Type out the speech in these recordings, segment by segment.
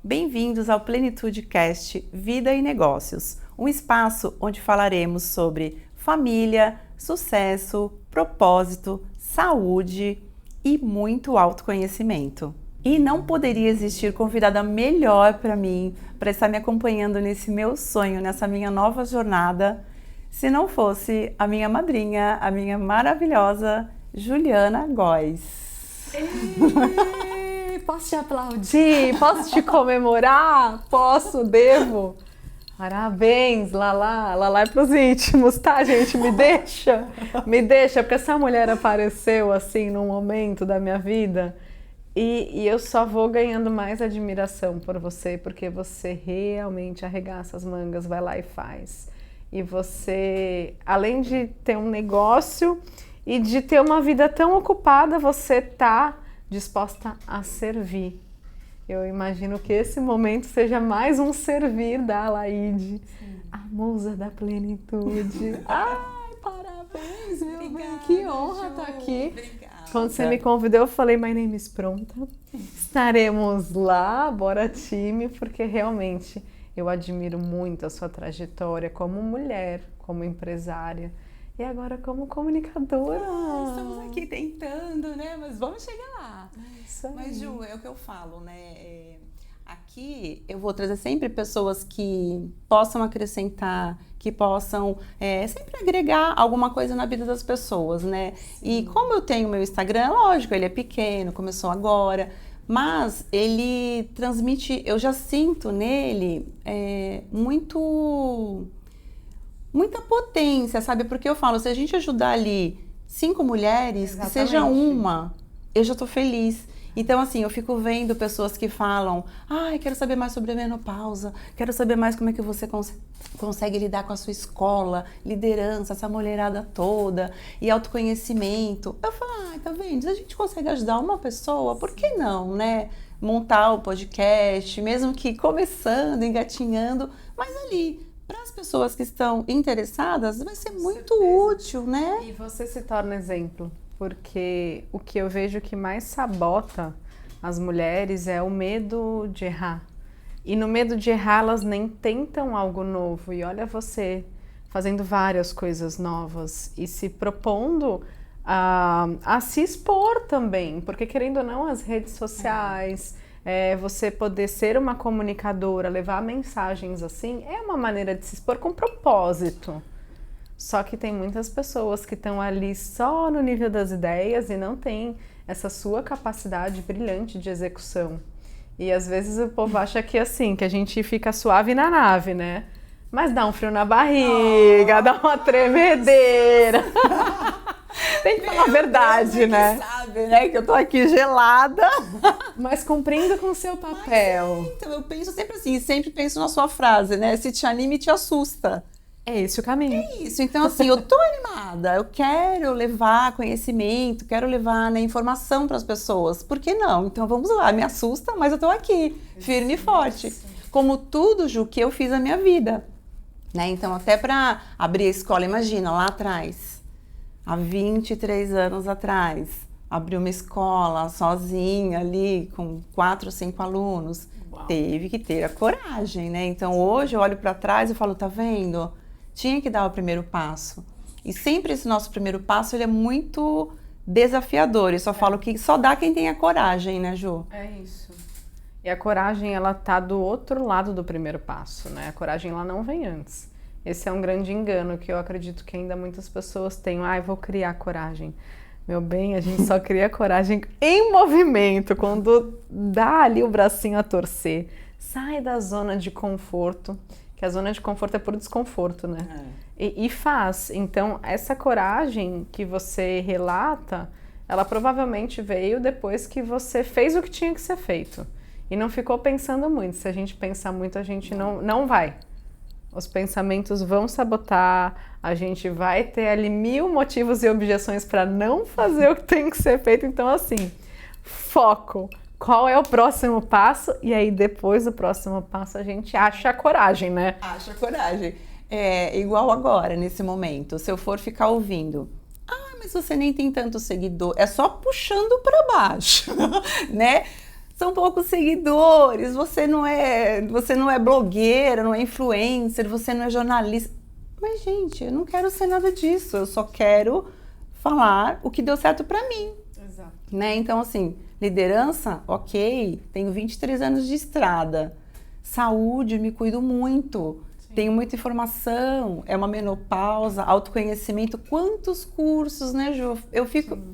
Bem-vindos ao Plenitude Cast Vida e Negócios, um espaço onde falaremos sobre família, sucesso, propósito, saúde e muito autoconhecimento. E não poderia existir convidada melhor para mim, para estar me acompanhando nesse meu sonho, nessa minha nova jornada, se não fosse a minha madrinha, a minha maravilhosa Juliana Góes. Posso te aplaudir? Posso te comemorar? Posso? Devo? Parabéns, Lala. Lala é pros íntimos, tá, gente? Me deixa, porque essa mulher apareceu assim num momento da minha vida e eu só vou ganhando mais admiração por você, porque você realmente arregaça as mangas, vai lá e faz. E você, além de ter um negócio e de ter uma vida tão ocupada, você tá disposta a servir. Eu imagino que esse momento seja mais um servir da Alaide, a musa da plenitude. Ai, parabéns, meu bem, que honra estar aqui. Obrigada. Quando você me convidou, eu falei, my name is pronta. Estaremos lá, bora time, porque realmente eu admiro muito a sua trajetória como mulher, como empresária. E agora como comunicadora. Estamos aqui tentando, né? Mas vamos chegar lá. Isso aí. Mas, Ju, é o que eu falo, né? Aqui eu vou trazer sempre pessoas que possam acrescentar, que possam sempre agregar alguma coisa na vida das pessoas, né? Sim. E como eu tenho meu Instagram, lógico, ele é pequeno, começou agora, mas ele transmite, eu já sinto nele muita potência, sabe? Porque eu falo, se a gente ajudar ali 5 mulheres, exatamente, que seja uma, eu já tô feliz. Então, assim, eu fico vendo pessoas que falam, ai, quero saber mais sobre a menopausa, quero saber mais como é que você consegue lidar com a sua escola, liderança, essa mulherada toda, e autoconhecimento. Eu falo, ai, tá vendo? Se a gente consegue ajudar uma pessoa, por que não, né? Montar o podcast, mesmo que começando, engatinhando, mas ali, para as pessoas que estão interessadas, vai ser muito útil, né? E você se torna exemplo, porque o que eu vejo que mais sabota as mulheres é o medo de errar. E no medo de errar, elas nem tentam algo novo. E olha você fazendo várias coisas novas e se propondo a se expor também, porque querendo ou não, as redes sociais... você poder ser uma comunicadora, levar mensagens assim, é uma maneira de se expor com propósito. Só que tem muitas pessoas que estão ali só no nível das ideias e não tem essa sua capacidade brilhante de execução. E às vezes o povo acha que assim, que a gente fica suave na nave, né? Mas dá um frio na barriga, dá uma tremedeira. Tem que falar a verdade, né? Sabe, né? Que eu tô aqui gelada. Mas cumprindo com o seu papel. Então, eu penso sempre assim, sempre penso na sua frase, né? Se te anima e te assusta. É esse o caminho. É isso. Então, assim, eu tô animada. Eu quero levar conhecimento, quero levar, né, informação para as pessoas. Por que não? Então, vamos lá. Me assusta, mas eu tô aqui, firme e forte. Como tudo, Ju, que eu fiz na minha vida. Né? Então, até para abrir a escola, imagina, lá atrás. Há 23 anos atrás, abri uma escola sozinha ali, com 4 ou 5 alunos. Uau. Teve que ter a coragem, né? Então, hoje eu olho para trás e falo, tá vendo? Tinha que dar o primeiro passo. E sempre esse nosso primeiro passo, ele é muito desafiador. Eu só falo que só dá quem tem a coragem, né, Ju? É isso. E a coragem, ela tá do outro lado do primeiro passo, né? A coragem, ela não vem antes. Esse é um grande engano que eu acredito que ainda muitas pessoas têm. Eu vou criar coragem. Meu bem, a gente só cria coragem em movimento, quando dá ali o bracinho a torcer. Sai da zona de conforto, que a zona de conforto é por desconforto, né? E faz. Então, essa coragem que você relata, ela provavelmente veio depois que você fez o que tinha que ser feito. E não ficou pensando muito. Se a gente pensar muito, a gente não vai. Os pensamentos vão sabotar, a gente vai ter ali 1000 motivos e objeções para não fazer o que tem que ser feito. Então, assim, foco. Qual é o próximo passo? E aí, depois do próximo passo, a gente acha a coragem, né? Acha a coragem. É igual agora, nesse momento. Se eu for ficar ouvindo, mas você nem tem tanto seguidor. É só puxando para baixo, né? são poucos seguidores, você não é blogueira, não é influencer, você não é jornalista. Mas, gente, eu não quero ser nada disso, eu só quero falar o que deu certo pra mim. Exato. Né? Então, assim, liderança, ok, tenho 23 anos de estrada. Saúde, me cuido muito. Sim. Tenho muita informação, é uma menopausa, autoconhecimento. Quantos cursos, né, Ju? Eu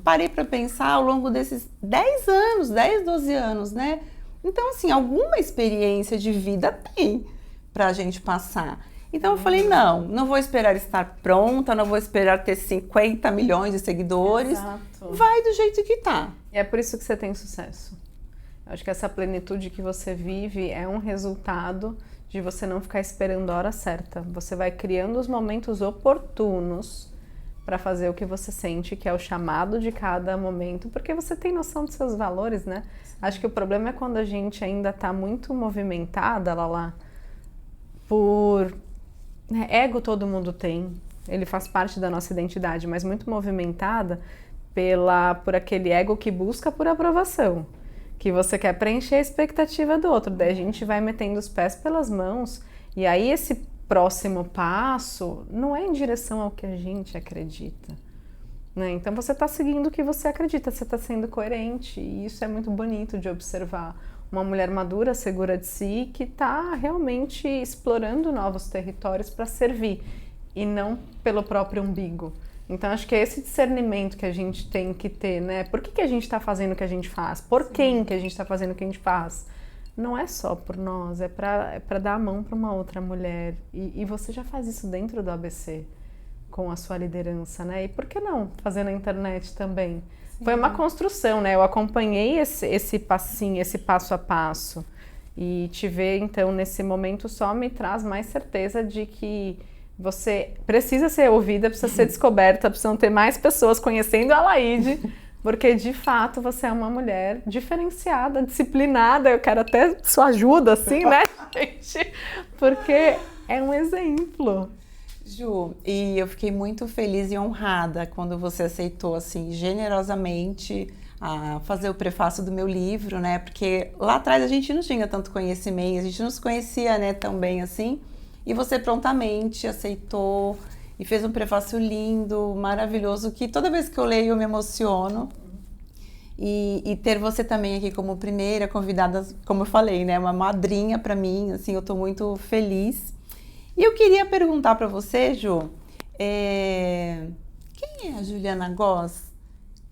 parei para pensar ao longo desses 10 anos, 10, 12 anos, né? Então, assim, alguma experiência de vida tem pra gente passar. Então eu falei, não vou esperar estar pronta, não vou esperar ter 50 milhões de seguidores. Exato. Vai do jeito que tá. E é por isso que você tem sucesso. Eu acho que essa plenitude que você vive é um resultado de você não ficar esperando a hora certa. Você vai criando os momentos oportunos para fazer o que você sente, que é o chamado de cada momento, porque você tem noção dos seus valores, né? Acho que o problema é quando a gente ainda tá muito movimentada, Lala, por... Ego todo mundo tem, ele faz parte da nossa identidade, mas muito movimentada por aquele ego que busca por aprovação, que você quer preencher a expectativa do outro, daí a gente vai metendo os pés pelas mãos, e aí esse próximo passo não é em direção ao que a gente acredita, né? Então você está seguindo o que você acredita, você está sendo coerente, e isso é muito bonito de observar. Uma mulher madura, segura de si, que está realmente explorando novos territórios para servir e não pelo próprio umbigo. Então, acho que é esse discernimento que a gente tem que ter, né? Por que a gente está fazendo o que a gente faz? Por quem que a gente está fazendo o que a gente faz? Não é só por nós, é para dar a mão para uma outra mulher. E você já faz isso dentro do ABC, com a sua liderança, né? E por que não fazer na internet também? Foi uma construção, né? Eu acompanhei esse passinho, esse passo a passo. E te ver, então, nesse momento só me traz mais certeza de que você precisa ser ouvida, precisa ser descoberta, precisam ter mais pessoas conhecendo a Laide, porque, de fato, você é uma mulher diferenciada, disciplinada. Eu quero até sua ajuda, assim, né, gente? Porque é um exemplo. Ju, e eu fiquei muito feliz e honrada quando você aceitou, assim, generosamente fazer o prefácio do meu livro, né? Porque lá atrás a gente não tinha tanto conhecimento, a gente não se conhecia, né, tão bem assim. E você prontamente aceitou e fez um prefácio lindo, maravilhoso, que toda vez que eu leio eu me emociono. E ter você também aqui como primeira convidada, como eu falei, né? Uma madrinha para mim, assim, eu tô muito feliz. E eu queria perguntar para você, Ju, quem é a Juliana Goss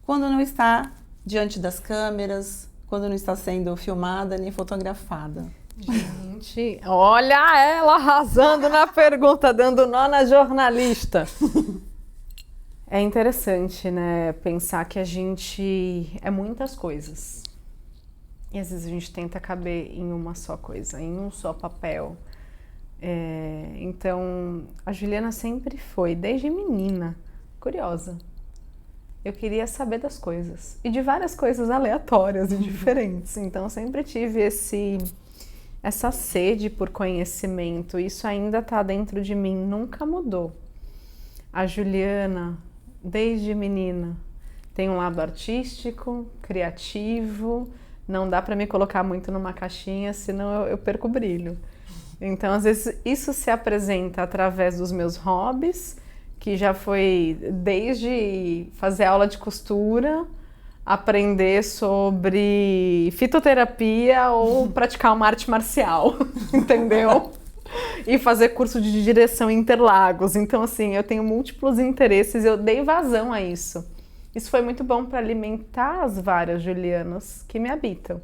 quando não está diante das câmeras, quando não está sendo filmada nem fotografada? Gente, olha ela arrasando na pergunta, dando nó na jornalista. É interessante, né, pensar que a gente é muitas coisas. E às vezes a gente tenta caber em uma só coisa, em um só papel. Então, a Juliana sempre foi, desde menina, curiosa. Eu queria saber das coisas. E de várias coisas aleatórias e diferentes. Então, sempre tive essa sede por conhecimento. Isso ainda está dentro de mim, nunca mudou. A Juliana, desde menina, tem um lado artístico, criativo. Não dá para me colocar muito numa caixinha, senão eu perco o brilho. Então, às vezes, isso se apresenta através dos meus hobbies, que já foi desde fazer aula de costura, aprender sobre fitoterapia ou praticar uma arte marcial, entendeu? E fazer curso de direção em Interlagos. Então, assim, eu tenho múltiplos interesses, eu dei vazão a isso. Isso foi muito bom para alimentar as várias Julianas que me habitam.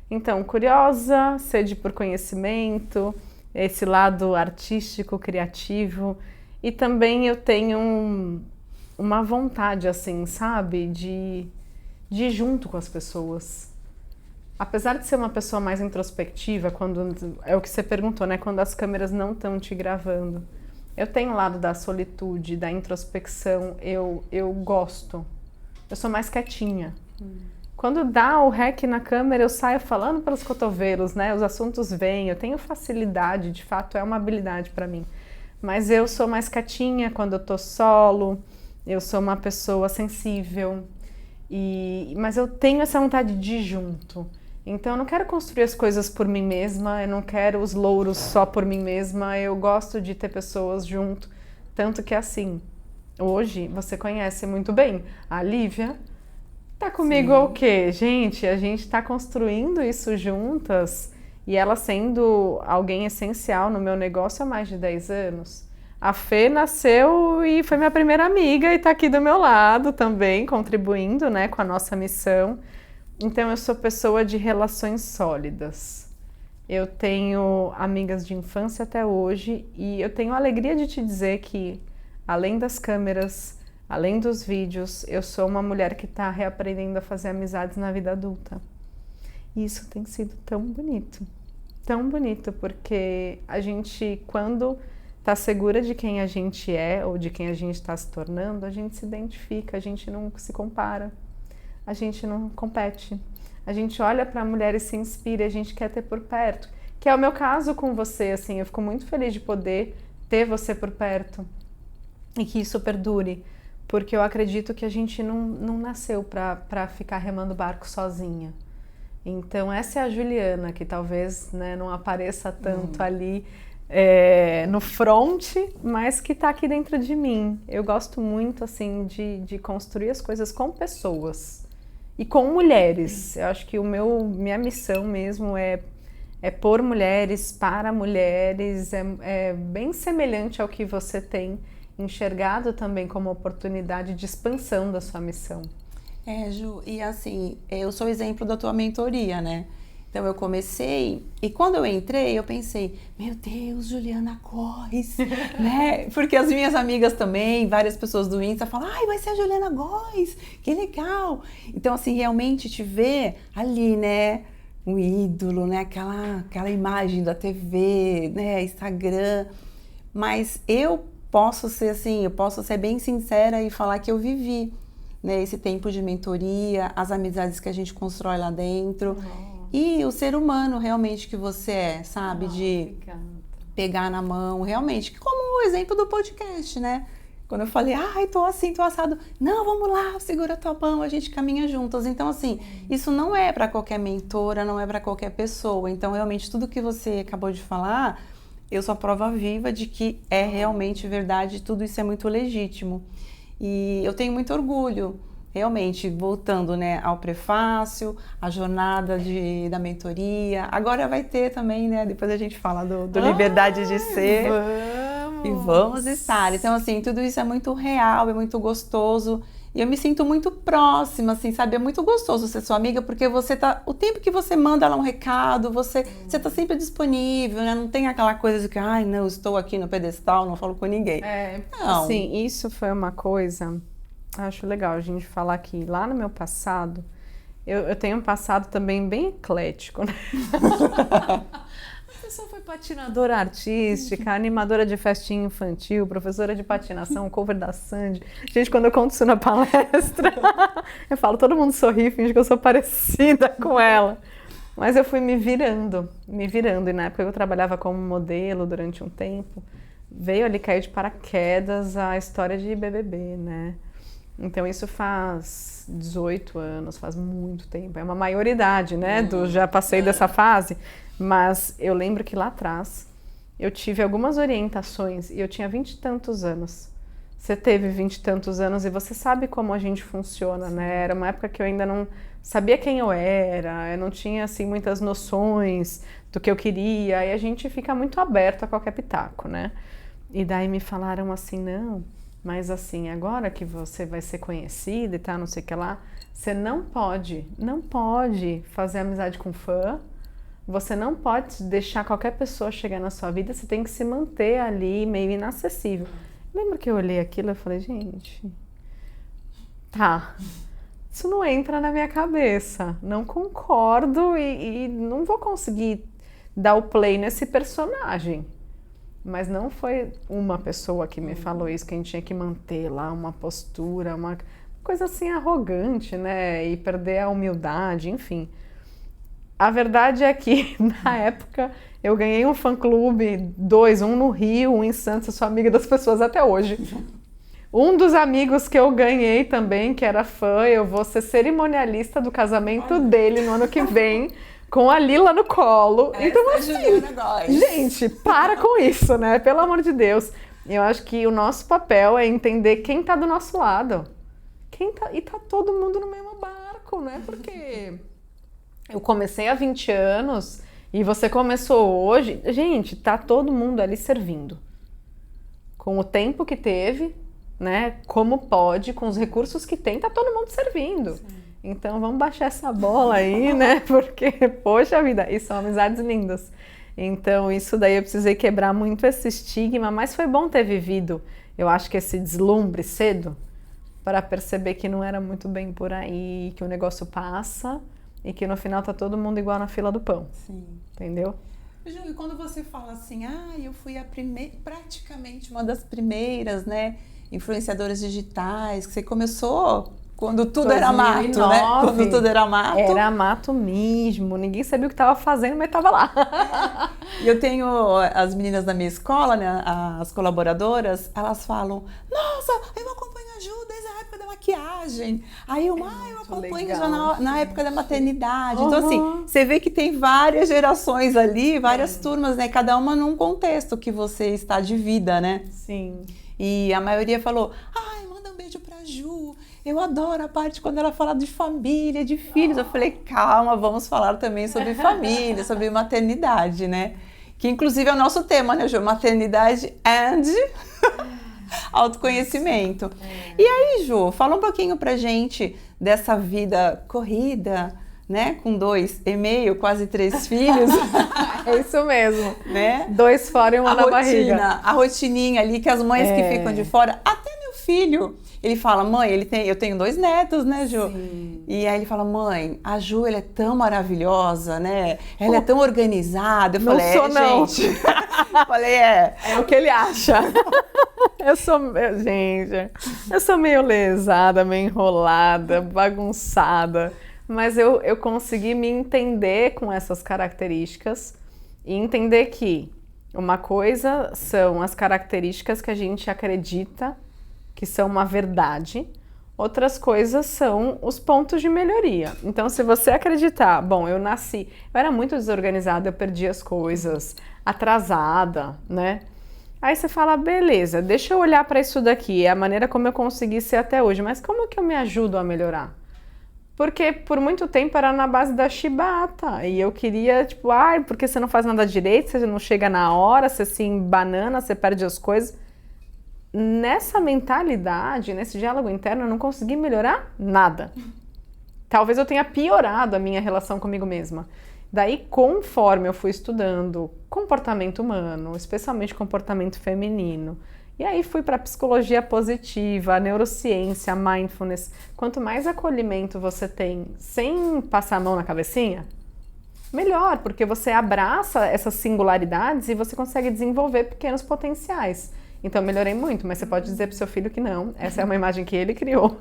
Então, curiosa, sede por conhecimento, esse lado artístico, criativo, e também eu tenho uma vontade, assim, sabe, de ir junto com as pessoas. Apesar de ser uma pessoa mais introspectiva, quando é o que você perguntou, né, quando as câmeras não estão te gravando, eu tenho o lado da solitude, da introspecção, eu gosto, eu sou mais quietinha. Quando dá o rec na câmera, eu saio falando pelos cotovelos, né? Os assuntos vêm, eu tenho facilidade, de fato é uma habilidade para mim. Mas eu sou mais quietinha quando eu tô solo, eu sou uma pessoa sensível, mas eu tenho essa vontade de ir junto. Então eu não quero construir as coisas por mim mesma, eu não quero os louros só por mim mesma, eu gosto de ter pessoas junto, tanto que assim, hoje você conhece muito bem a Lívia, tá comigo o quê? Gente, a gente tá construindo isso juntas e ela sendo alguém essencial no meu negócio há mais de 10 anos. A Fê nasceu e foi minha primeira amiga e tá aqui do meu lado também, contribuindo, né, com a nossa missão. Então eu sou pessoa de relações sólidas. Eu tenho amigas de infância até hoje e eu tenho a alegria de te dizer que, além das câmeras, além dos vídeos, eu sou uma mulher que está reaprendendo a fazer amizades na vida adulta. E isso tem sido tão bonito, porque a gente, quando está segura de quem a gente é ou de quem a gente está se tornando, a gente se identifica, a gente não se compara, a gente não compete. A gente olha para a mulher e se inspira, e a gente quer ter por perto. Que é o meu caso com você, assim, eu fico muito feliz de poder ter você por perto e que isso perdure. Porque eu acredito que a gente não nasceu para ficar remando barco sozinha. Então essa é a Juliana, que talvez, né, não apareça tanto ali no front, mas que está aqui dentro de mim. Eu gosto muito assim de construir as coisas com pessoas e com mulheres. Eu acho que minha missão mesmo é por mulheres, para mulheres, é bem semelhante ao que você tem enxergado também como oportunidade de expansão da sua missão. Ju, e assim, eu sou exemplo da tua mentoria, né? Então eu comecei, e quando eu entrei, eu pensei, meu Deus, Juliana Góes, né? Porque as minhas amigas também, várias pessoas do Insta falam, ai, vai ser a Juliana Góes, que legal. Então assim, realmente te ver ali, né? Um ídolo, né? Aquela imagem da TV, né? Instagram. Mas eu posso ser bem sincera e falar que eu vivi, né, esse tempo de mentoria, as amizades que a gente constrói lá dentro e o ser humano realmente que você é, sabe? De pegar na mão, realmente, como o exemplo do podcast, né? Quando eu falei, ai, tô assim, tô assado, não, vamos lá, segura a tua mão, a gente caminha juntas. Então, assim, isso não é para qualquer mentora, não é para qualquer pessoa. Então, realmente, tudo que você acabou de falar, eu sou a prova viva de que é realmente verdade, tudo isso é muito legítimo. E eu tenho muito orgulho, realmente, voltando, né, ao prefácio, a jornada da mentoria. Agora vai ter também, né, depois a gente fala do Liberdade de Ser. Vamos! E vamos estar. Então, assim, tudo isso é muito real, é muito gostoso. E eu me sinto muito próxima, assim, sabe? É muito gostoso ser sua amiga, porque você tá... O tempo que você manda lá um recado, você tá sempre disponível, né? Não tem aquela coisa de que, ai, não, estou aqui no pedestal, não falo com ninguém. Não. Assim, isso foi uma coisa... Acho legal a gente falar que lá no meu passado, eu tenho um passado também bem eclético, né? A pessoa foi patinadora artística, animadora de festinha infantil, professora de patinação, cover da Sandy. Gente, quando eu conto isso na palestra, eu falo, todo mundo sorri, finge que eu sou parecida com ela. Mas eu fui me virando. E na época eu trabalhava como modelo durante um tempo, veio ali cair de paraquedas a história de BBB, né? Então isso faz 18 anos, faz muito tempo, é uma maioridade, né? Já passei dessa fase, mas eu lembro que lá atrás eu tive algumas orientações e eu tinha 20 e tantos anos. Você teve 20 e tantos anos e você sabe como a gente funciona, né? Era uma época que eu ainda não sabia quem eu era, eu não tinha assim muitas noções do que eu queria e a gente fica muito aberto a qualquer pitaco, né? E daí me falaram assim, não... Mas assim, agora que você vai ser conhecida e tal, não sei o que lá, você não pode fazer amizade com fã, você não pode deixar qualquer pessoa chegar na sua vida, você tem que se manter ali meio inacessível. Lembra que eu olhei aquilo e falei, gente, tá, isso não entra na minha cabeça, não concordo e não vou conseguir dar o play nesse personagem. Mas não foi uma pessoa que me falou isso, que a gente tinha que manter lá uma postura, uma coisa assim arrogante, né? E perder a humildade, enfim. A verdade é que, na época, eu ganhei um fã-clube, um no Rio, um em Santos, eu sou amiga das pessoas até hoje. Um dos amigos que eu ganhei também, que era fã, eu vou ser cerimonialista do casamento dele no ano que vem, com a Lila no colo. Então, Essa é a Juliana Góes. gente, para com isso, né? Pelo amor de Deus. Eu acho que o nosso papel é entender quem tá do nosso lado. E tá todo mundo no mesmo barco, né? Porque eu comecei há 20 anos e você começou hoje. Gente, tá todo mundo ali servindo. Com o tempo que teve, né? Como pode, com os recursos que tem, tá todo mundo servindo. Sim. Então vamos baixar essa bola aí, né? Porque, poxa vida, e são amizades lindas. Então isso daí eu precisei quebrar muito esse estigma, mas foi bom ter vivido, eu acho que esse deslumbre cedo, para perceber que não era muito bem por aí, que o negócio passa e que no final tá todo mundo igual na fila do pão. Sim. Entendeu? Ju, e quando você fala assim, eu fui praticamente uma das primeiras, né, influenciadoras digitais, que você começou quando tudo 2009, era mato, né? Quando tudo era mato. Era mato mesmo, ninguém sabia o que estava fazendo, mas estava lá. E eu tenho as meninas da minha escola, né, as colaboradoras, elas falam, nossa, eu acompanho a Ju desde a época da maquiagem. Aí eu acompanho legal, já na época da maternidade. Então, assim, você vê que tem várias gerações ali, várias turmas, né? Cada uma num contexto que você está de vida, né? Sim. E a maioria falou, manda um beijo pra Ju. Eu adoro a parte quando ela fala de família, de filhos. Eu falei, calma, vamos falar também sobre família, sobre maternidade, né? Que inclusive é o nosso tema, né, Ju? Maternidade and autoconhecimento. E aí, Ju, fala um pouquinho pra gente dessa vida corrida, né? Com 2,5, quase 3 filhos. É isso mesmo. Né? 2 fora e 1 na barriga. A rotininha ali, que as mães que ficam de fora, até meu filho, ele fala, mãe, eu tenho 2 netos, né, Ju? Sim. E aí ele fala, mãe, a Ju, ela é tão maravilhosa, né? Ela é tão organizada. Eu não falei, sou, não. Gente. Falei, é o que ele acha. Eu sou meio lesada, meio enrolada, bagunçada. Mas eu consegui me entender com essas características e entender que uma coisa são as características que a gente acredita que são uma verdade, outras coisas são os pontos de melhoria. Então, se você acreditar, bom, eu era muito desorganizada, eu perdi as coisas, atrasada, né? Aí você fala, beleza, deixa eu olhar para isso daqui, é a maneira como eu consegui ser até hoje, mas como que eu me ajudo a melhorar? Porque por muito tempo era na base da chibata, e eu queria, tipo, porque você não faz nada direito, você não chega na hora, você se embanana, você perde as coisas. Nessa mentalidade, nesse diálogo interno, eu não consegui melhorar nada. Talvez eu tenha piorado a minha relação comigo mesma. Daí, conforme eu fui estudando comportamento humano, especialmente comportamento feminino, e aí fui para psicologia positiva, neurociência, mindfulness. Quanto mais acolhimento você tem sem passar a mão na cabecinha, melhor, porque você abraça essas singularidades e você consegue desenvolver pequenos potenciais. Então, melhorei muito, mas você pode dizer pro seu filho que não. Essa é uma imagem que ele criou.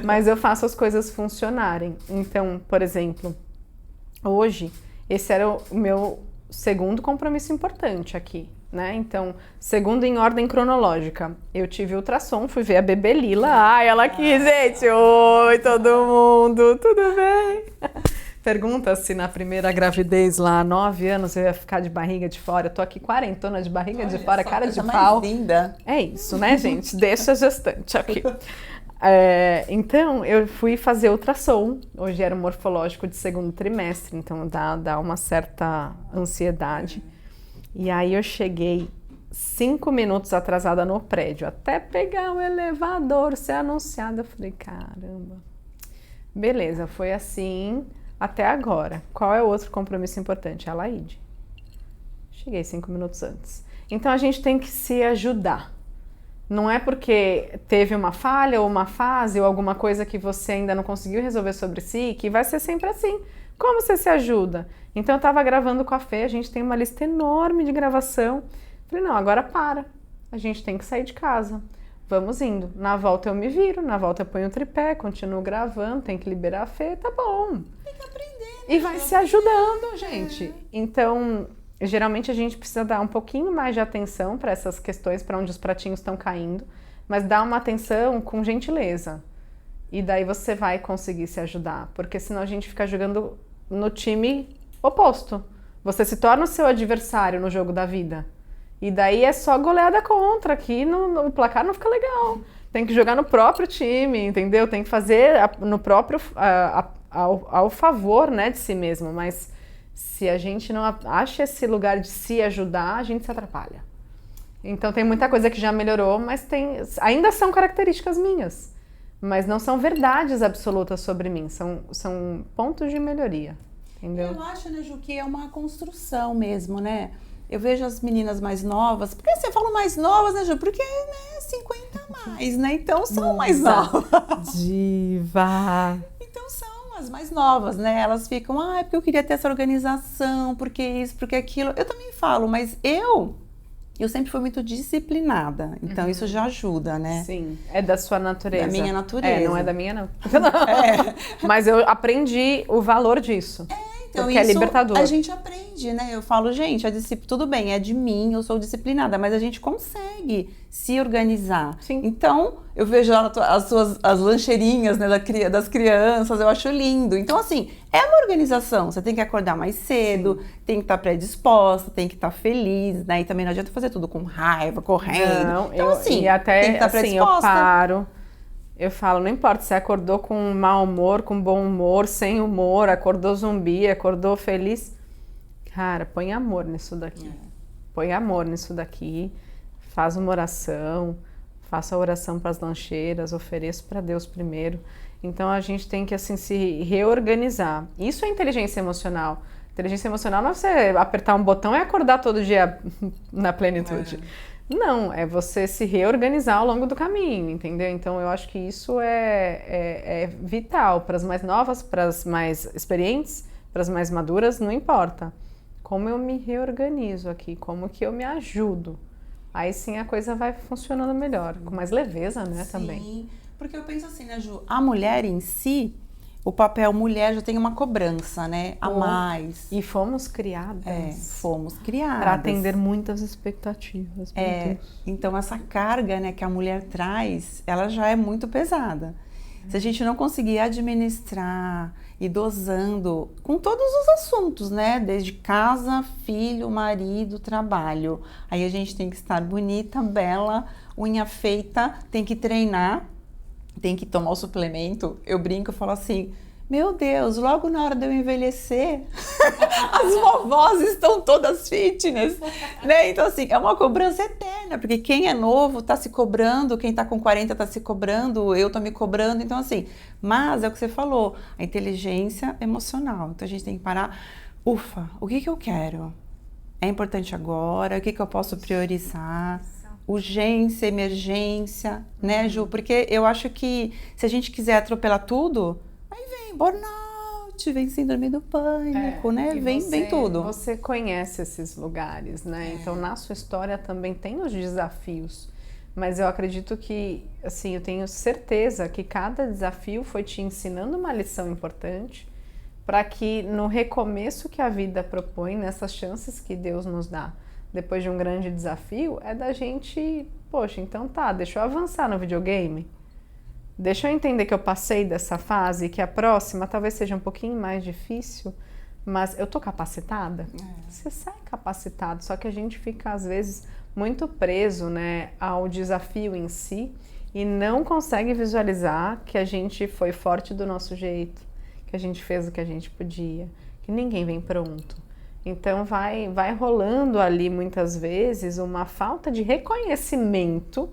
Mas eu faço as coisas funcionarem. Então, por exemplo, hoje, esse era o meu segundo compromisso importante aqui, né? Então, segundo em ordem cronológica, eu tive ultrassom, fui ver a bebê Lila. Ela aqui, gente! Oi, todo mundo! Tudo bem? Pergunta se na primeira gravidez lá, 9 anos, eu ia ficar de barriga de fora. Eu tô aqui quarentona de barriga de fora, cara de pau. Linda. É isso, né, gente? Deixa a gestante aqui. Então, eu fui fazer ultrassom. Hoje era o morfológico de segundo trimestre, então dá uma certa ansiedade. E aí eu cheguei 5 minutos atrasada no prédio, até pegar o elevador, ser anunciada. Eu falei, caramba. Beleza, foi assim até agora. Qual é o outro compromisso importante? A Laíde. Cheguei 5 minutos antes. Então a gente tem que se ajudar. Não é porque teve uma falha ou uma fase ou alguma coisa que você ainda não conseguiu resolver sobre si que vai ser sempre assim. Como você se ajuda? Então eu estava gravando com a Fê, a gente tem uma lista enorme de gravação. Falei, não, agora para. A gente tem que sair de casa. Vamos indo. Na volta eu me viro, na volta eu ponho o tripé, continuo gravando, tem que liberar a Fê, tá bom. Tem que aprender. Né? E vai se ajudando, gente. Então, geralmente a gente precisa dar um pouquinho mais de atenção para essas questões, para onde os pratinhos estão caindo, mas dar uma atenção com gentileza. E daí você vai conseguir se ajudar, porque senão a gente fica jogando no time oposto. Você se torna o seu adversário no jogo da vida. E daí é só goleada contra, aqui o placar não fica legal. Tem que jogar no próprio time, entendeu? Tem que fazer no próprio, ao favor, né, de si mesmo. Mas se a gente não acha esse lugar de se ajudar, a gente se atrapalha. Então tem muita coisa que já melhorou, mas ainda são características minhas. Mas não são verdades absolutas sobre mim, são pontos de melhoria, entendeu? Eu acho, né, Ju, que é uma construção mesmo, né? Eu vejo as meninas mais novas, porque assim, eu falo mais novas, né, Ju? Porque, né, 50 a mais, né? Então são mais novas. Diva! Então são as mais novas, né? Elas ficam, porque eu queria ter essa organização, porque isso, porque aquilo. Eu também falo, mas eu sempre fui muito disciplinada, então isso já ajuda, né? Sim, é da sua natureza. Da minha natureza. Não é da minha, não. Mas eu aprendi o valor disso. Então porque isso é libertador. A gente aprende, né? Eu falo, gente, tudo bem, é de mim, eu sou disciplinada, mas a gente consegue se organizar. Sim. Então, eu vejo as lancheirinhas, né, das crianças, eu acho lindo. Então, assim, é uma organização. Você tem que acordar mais cedo, tem que estar predisposta, tem que estar feliz, né? E também não adianta fazer tudo com raiva, correndo. Não, então, assim, até, tem que estar predisposta. Eu paro. Eu falo, não importa se acordou com mau humor, com bom humor, sem humor, acordou zumbi, acordou feliz. Cara, põe amor nisso daqui. Põe amor nisso daqui. Faz uma oração, faça a oração para as lancheiras, ofereça para Deus primeiro. Então a gente tem que assim se reorganizar. Isso é inteligência emocional. Inteligência emocional não é você apertar um botão e acordar todo dia na plenitude. Não, é você se reorganizar ao longo do caminho, entendeu? Então eu acho que isso é vital para as mais novas, para as mais experientes, para as mais maduras, não importa. Como eu me reorganizo aqui, como que eu me ajudo. Aí sim a coisa vai funcionando melhor, com mais leveza, né, sim, também. Sim, porque eu penso assim, né, Ju? A mulher em si, o papel mulher já tem uma cobrança, né? A mais. E fomos criadas. Fomos criadas. Para atender muitas expectativas. Então essa carga, né, que a mulher traz, ela já é muito pesada. Se a gente não conseguir administrar e dosando com todos os assuntos, né? Desde casa, filho, marido, trabalho. Aí a gente tem que estar bonita, bela, unha feita, tem que treinar, tem que tomar o suplemento. Eu brinco, eu falo assim, meu Deus, logo na hora de eu envelhecer, as vovós estão todas fitness, né? Então, assim, é uma cobrança eterna, porque quem é novo tá se cobrando, quem tá com 40 tá se cobrando, eu tô me cobrando, então, assim, mas é o que você falou, a inteligência emocional. Então, a gente tem que parar, ufa, o que eu quero? É importante agora? O que eu posso priorizar? Urgência, emergência, né, Ju? Porque eu acho que se a gente quiser atropelar tudo, aí vem burnout, vem síndrome do pânico, né? Vem tudo. Você conhece esses lugares, né? Então, na sua história também tem os desafios. Mas eu acredito que, assim, eu tenho certeza que cada desafio foi te ensinando uma lição importante para que no recomeço que a vida propõe, nessas chances que Deus nos dá, depois de um grande desafio, é da gente, poxa, então tá, deixa eu avançar no videogame. Deixa eu entender que eu passei dessa fase, que a próxima talvez seja um pouquinho mais difícil, mas eu tô capacitada? Você sai capacitado, só que a gente fica, às vezes, muito preso, né, ao desafio em si e não consegue visualizar que a gente foi forte do nosso jeito, que a gente fez o que a gente podia, que ninguém vem pronto. Então vai rolando ali muitas vezes uma falta de reconhecimento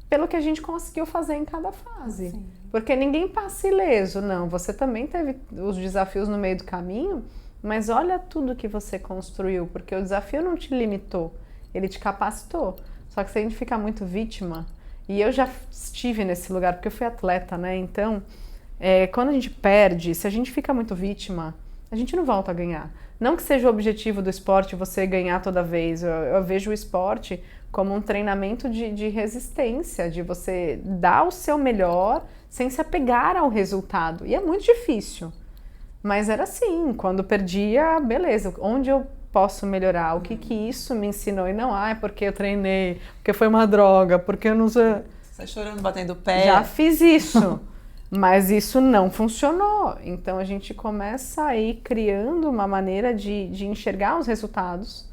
pelo que a gente conseguiu fazer em cada fase. Sim. Porque ninguém passa ileso, não. Você também teve os desafios no meio do caminho, mas olha tudo que você construiu, porque o desafio não te limitou, ele te capacitou. Só que se a gente fica muito vítima, e eu já estive nesse lugar, porque eu fui atleta, né? Então, quando a gente perde, se a gente fica muito vítima, a gente não volta a ganhar. Não que seja o objetivo do esporte você ganhar toda vez. Eu vejo o esporte como um treinamento de resistência, de você dar o seu melhor sem se apegar ao resultado. E é muito difícil. Mas era assim, quando perdia, beleza, onde eu posso melhorar? O que isso me ensinou? E não, é porque eu treinei, porque foi uma droga, porque eu não sei... Sai chorando, batendo o pé. Já fiz isso. Mas isso não funcionou. Então a gente começa a ir criando uma maneira de enxergar os resultados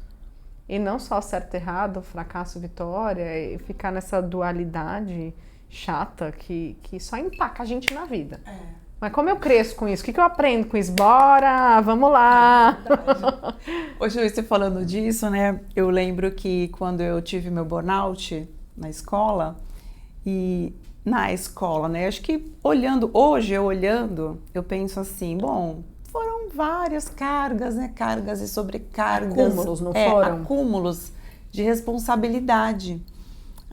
e não só certo e errado, fracasso, vitória, e ficar nessa dualidade chata que só empaca a gente na vida. Mas como eu cresço com isso? O que eu aprendo com isso? Bora, vamos lá! Hoje você falando disso, né? Eu lembro que quando eu tive meu burnout na escola, né? Acho que hoje eu olhando, eu penso assim, bom, foram várias cargas, né? Cargas e sobrecargas. Acúmulos, não foram? Acúmulos de responsabilidade.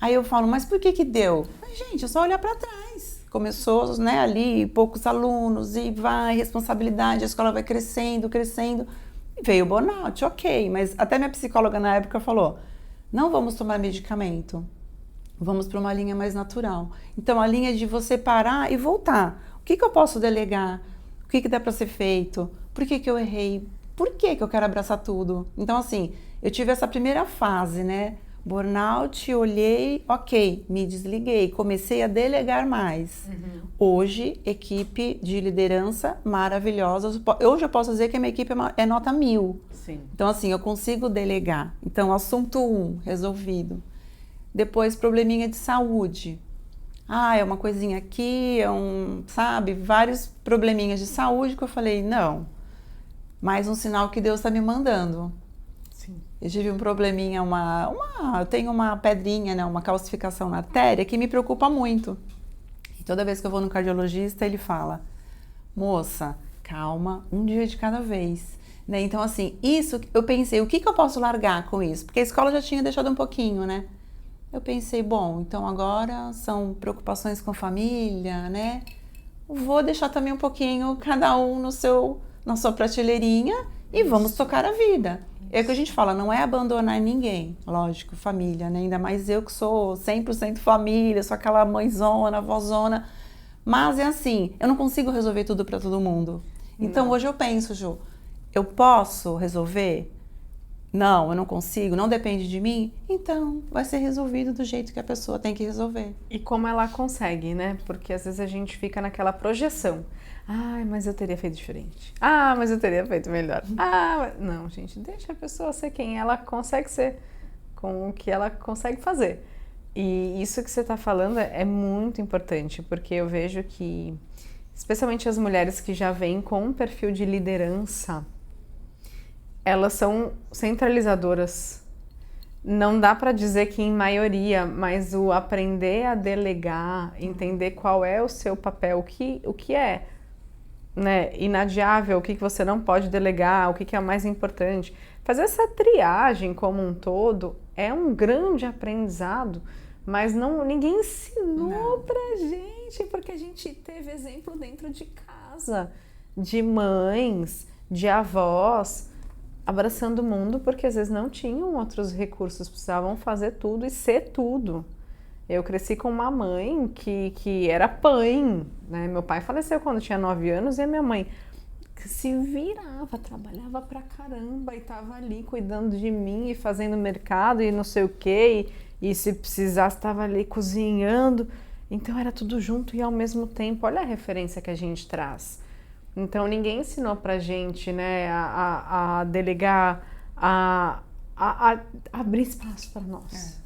Aí eu falo, mas por que deu? Mas, gente, é só olhar para trás. Começou, né, ali, poucos alunos, e vai, responsabilidade, a escola vai crescendo, crescendo. E veio o burnout, ok. Mas até minha psicóloga na época falou, não vamos tomar medicamento. Vamos para uma linha mais natural. Então, a linha de você parar e voltar. O que eu posso delegar? O que dá para ser feito? Por que eu errei? Por que eu quero abraçar tudo? Então, assim, eu tive essa primeira fase, né? Burnout, olhei, ok, me desliguei, comecei a delegar mais. Hoje, equipe de liderança maravilhosa. Hoje eu posso dizer que a minha equipe é nota 1000. Sim. Então, assim, eu consigo delegar. Então, assunto 1, resolvido. Depois, probleminha de saúde. É uma coisinha aqui, sabe, vários probleminhas de saúde que eu falei, não, mais um sinal que Deus está me mandando. Sim. Eu tive um probleminha, eu tenho uma pedrinha, né, uma calcificação na artéria que me preocupa muito. E toda vez que eu vou no cardiologista, ele fala, moça, calma, um dia de cada vez. Né? Então, assim, isso, eu pensei, o que eu posso largar com isso? Porque a escola já tinha deixado um pouquinho, né? Eu pensei, bom, então agora são preocupações com família, né? Vou deixar também um pouquinho, cada um na sua prateleirinha e vamos tocar a vida. É o que a gente fala, não é abandonar ninguém, lógico, família, né? Ainda mais eu que sou 100% família, sou aquela mãezona, avózona. Mas é assim, eu não consigo resolver tudo para todo mundo. Então hoje eu penso, Ju, eu posso resolver? Não, eu não consigo, não depende de mim, então vai ser resolvido do jeito que a pessoa tem que resolver. E como ela consegue, né? Porque às vezes a gente fica naquela projeção. Mas eu teria feito diferente. Mas eu teria feito melhor. Não, gente, deixa a pessoa ser quem ela consegue ser, com o que ela consegue fazer. E isso que você está falando é muito importante, porque eu vejo que, especialmente as mulheres que já vêm com um perfil de liderança, elas são centralizadoras. Não dá para dizer que em maioria, mas o aprender a delegar, entender qual é o seu papel, o que é, né, inadiável, o que você não pode delegar, o que é o mais importante. Fazer essa triagem como um todo é um grande aprendizado, mas ninguém ensinou pra gente, porque a gente teve exemplo dentro de casa, de mães, de avós, abraçando o mundo, porque às vezes não tinham outros recursos, precisavam fazer tudo e ser tudo. Eu cresci com uma mãe que era mãe, né? Meu pai faleceu quando tinha 9 anos e a minha mãe se virava, trabalhava pra caramba e tava ali cuidando de mim e fazendo mercado e não sei o quê, e se precisasse estava ali cozinhando. Então era tudo junto e ao mesmo tempo. Olha a referência que a gente traz. Então ninguém ensinou pra gente, né, a delegar, a abrir espaço para nós.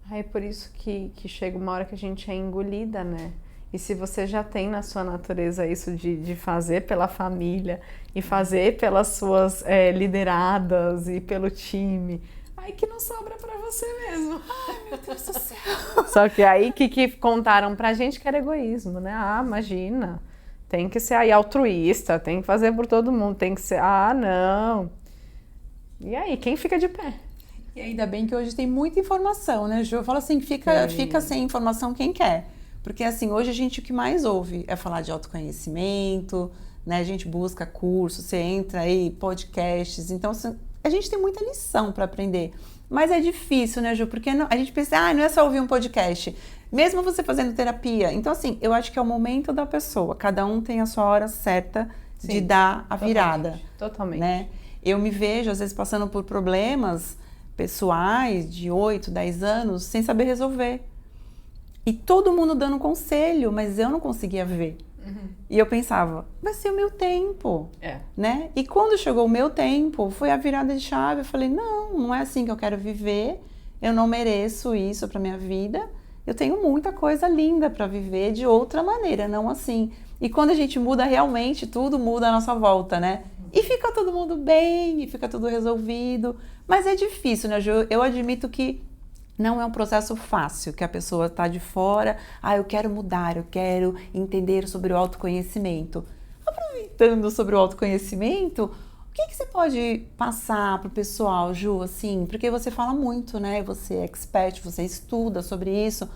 Aí é por isso que chega uma hora que a gente é engolida, né? E se você já tem na sua natureza isso de fazer pela família e fazer pelas suas lideradas e pelo time, aí que não sobra pra você mesmo. Ai, meu Deus do céu. Só que aí que contaram pra gente que era egoísmo, né? Imagina. Tem que ser aí altruísta, tem que fazer por todo mundo, tem que ser... não. E aí, quem fica de pé? E ainda bem que hoje tem muita informação, né, Ju? Eu falo assim, fica sem informação quem quer. Porque assim, hoje a gente o que mais ouve é falar de autoconhecimento, né? A gente busca cursos, você entra aí, podcasts. Então, a gente tem muita lição para aprender. Mas é difícil, né, Ju? Porque a gente pensa, não é só ouvir um podcast. Mesmo você fazendo terapia. Então, assim, eu acho que é o momento da pessoa. Cada um tem a sua hora certa de dar a virada. Totalmente. Né? Eu me vejo, às vezes, passando por problemas pessoais de 8, 10 anos, sem saber resolver. E todo mundo dando conselho, mas eu não conseguia ver. E eu pensava, vai ser o meu tempo, né? E quando chegou o meu tempo, foi a virada de chave. Eu falei, não é assim que eu quero viver. Eu não mereço isso para minha vida. Eu tenho muita coisa linda para viver de outra maneira, não assim. E quando a gente muda realmente, tudo muda à nossa volta, né? E fica todo mundo bem, e fica tudo resolvido. Mas é difícil, né, Ju? Eu admito que não é um processo fácil, que a pessoa está de fora, eu quero mudar, eu quero entender sobre o autoconhecimento. Aproveitando sobre o autoconhecimento, o que você pode passar para o pessoal, Ju, assim, porque você fala muito, né? Você é expert, você estuda sobre isso.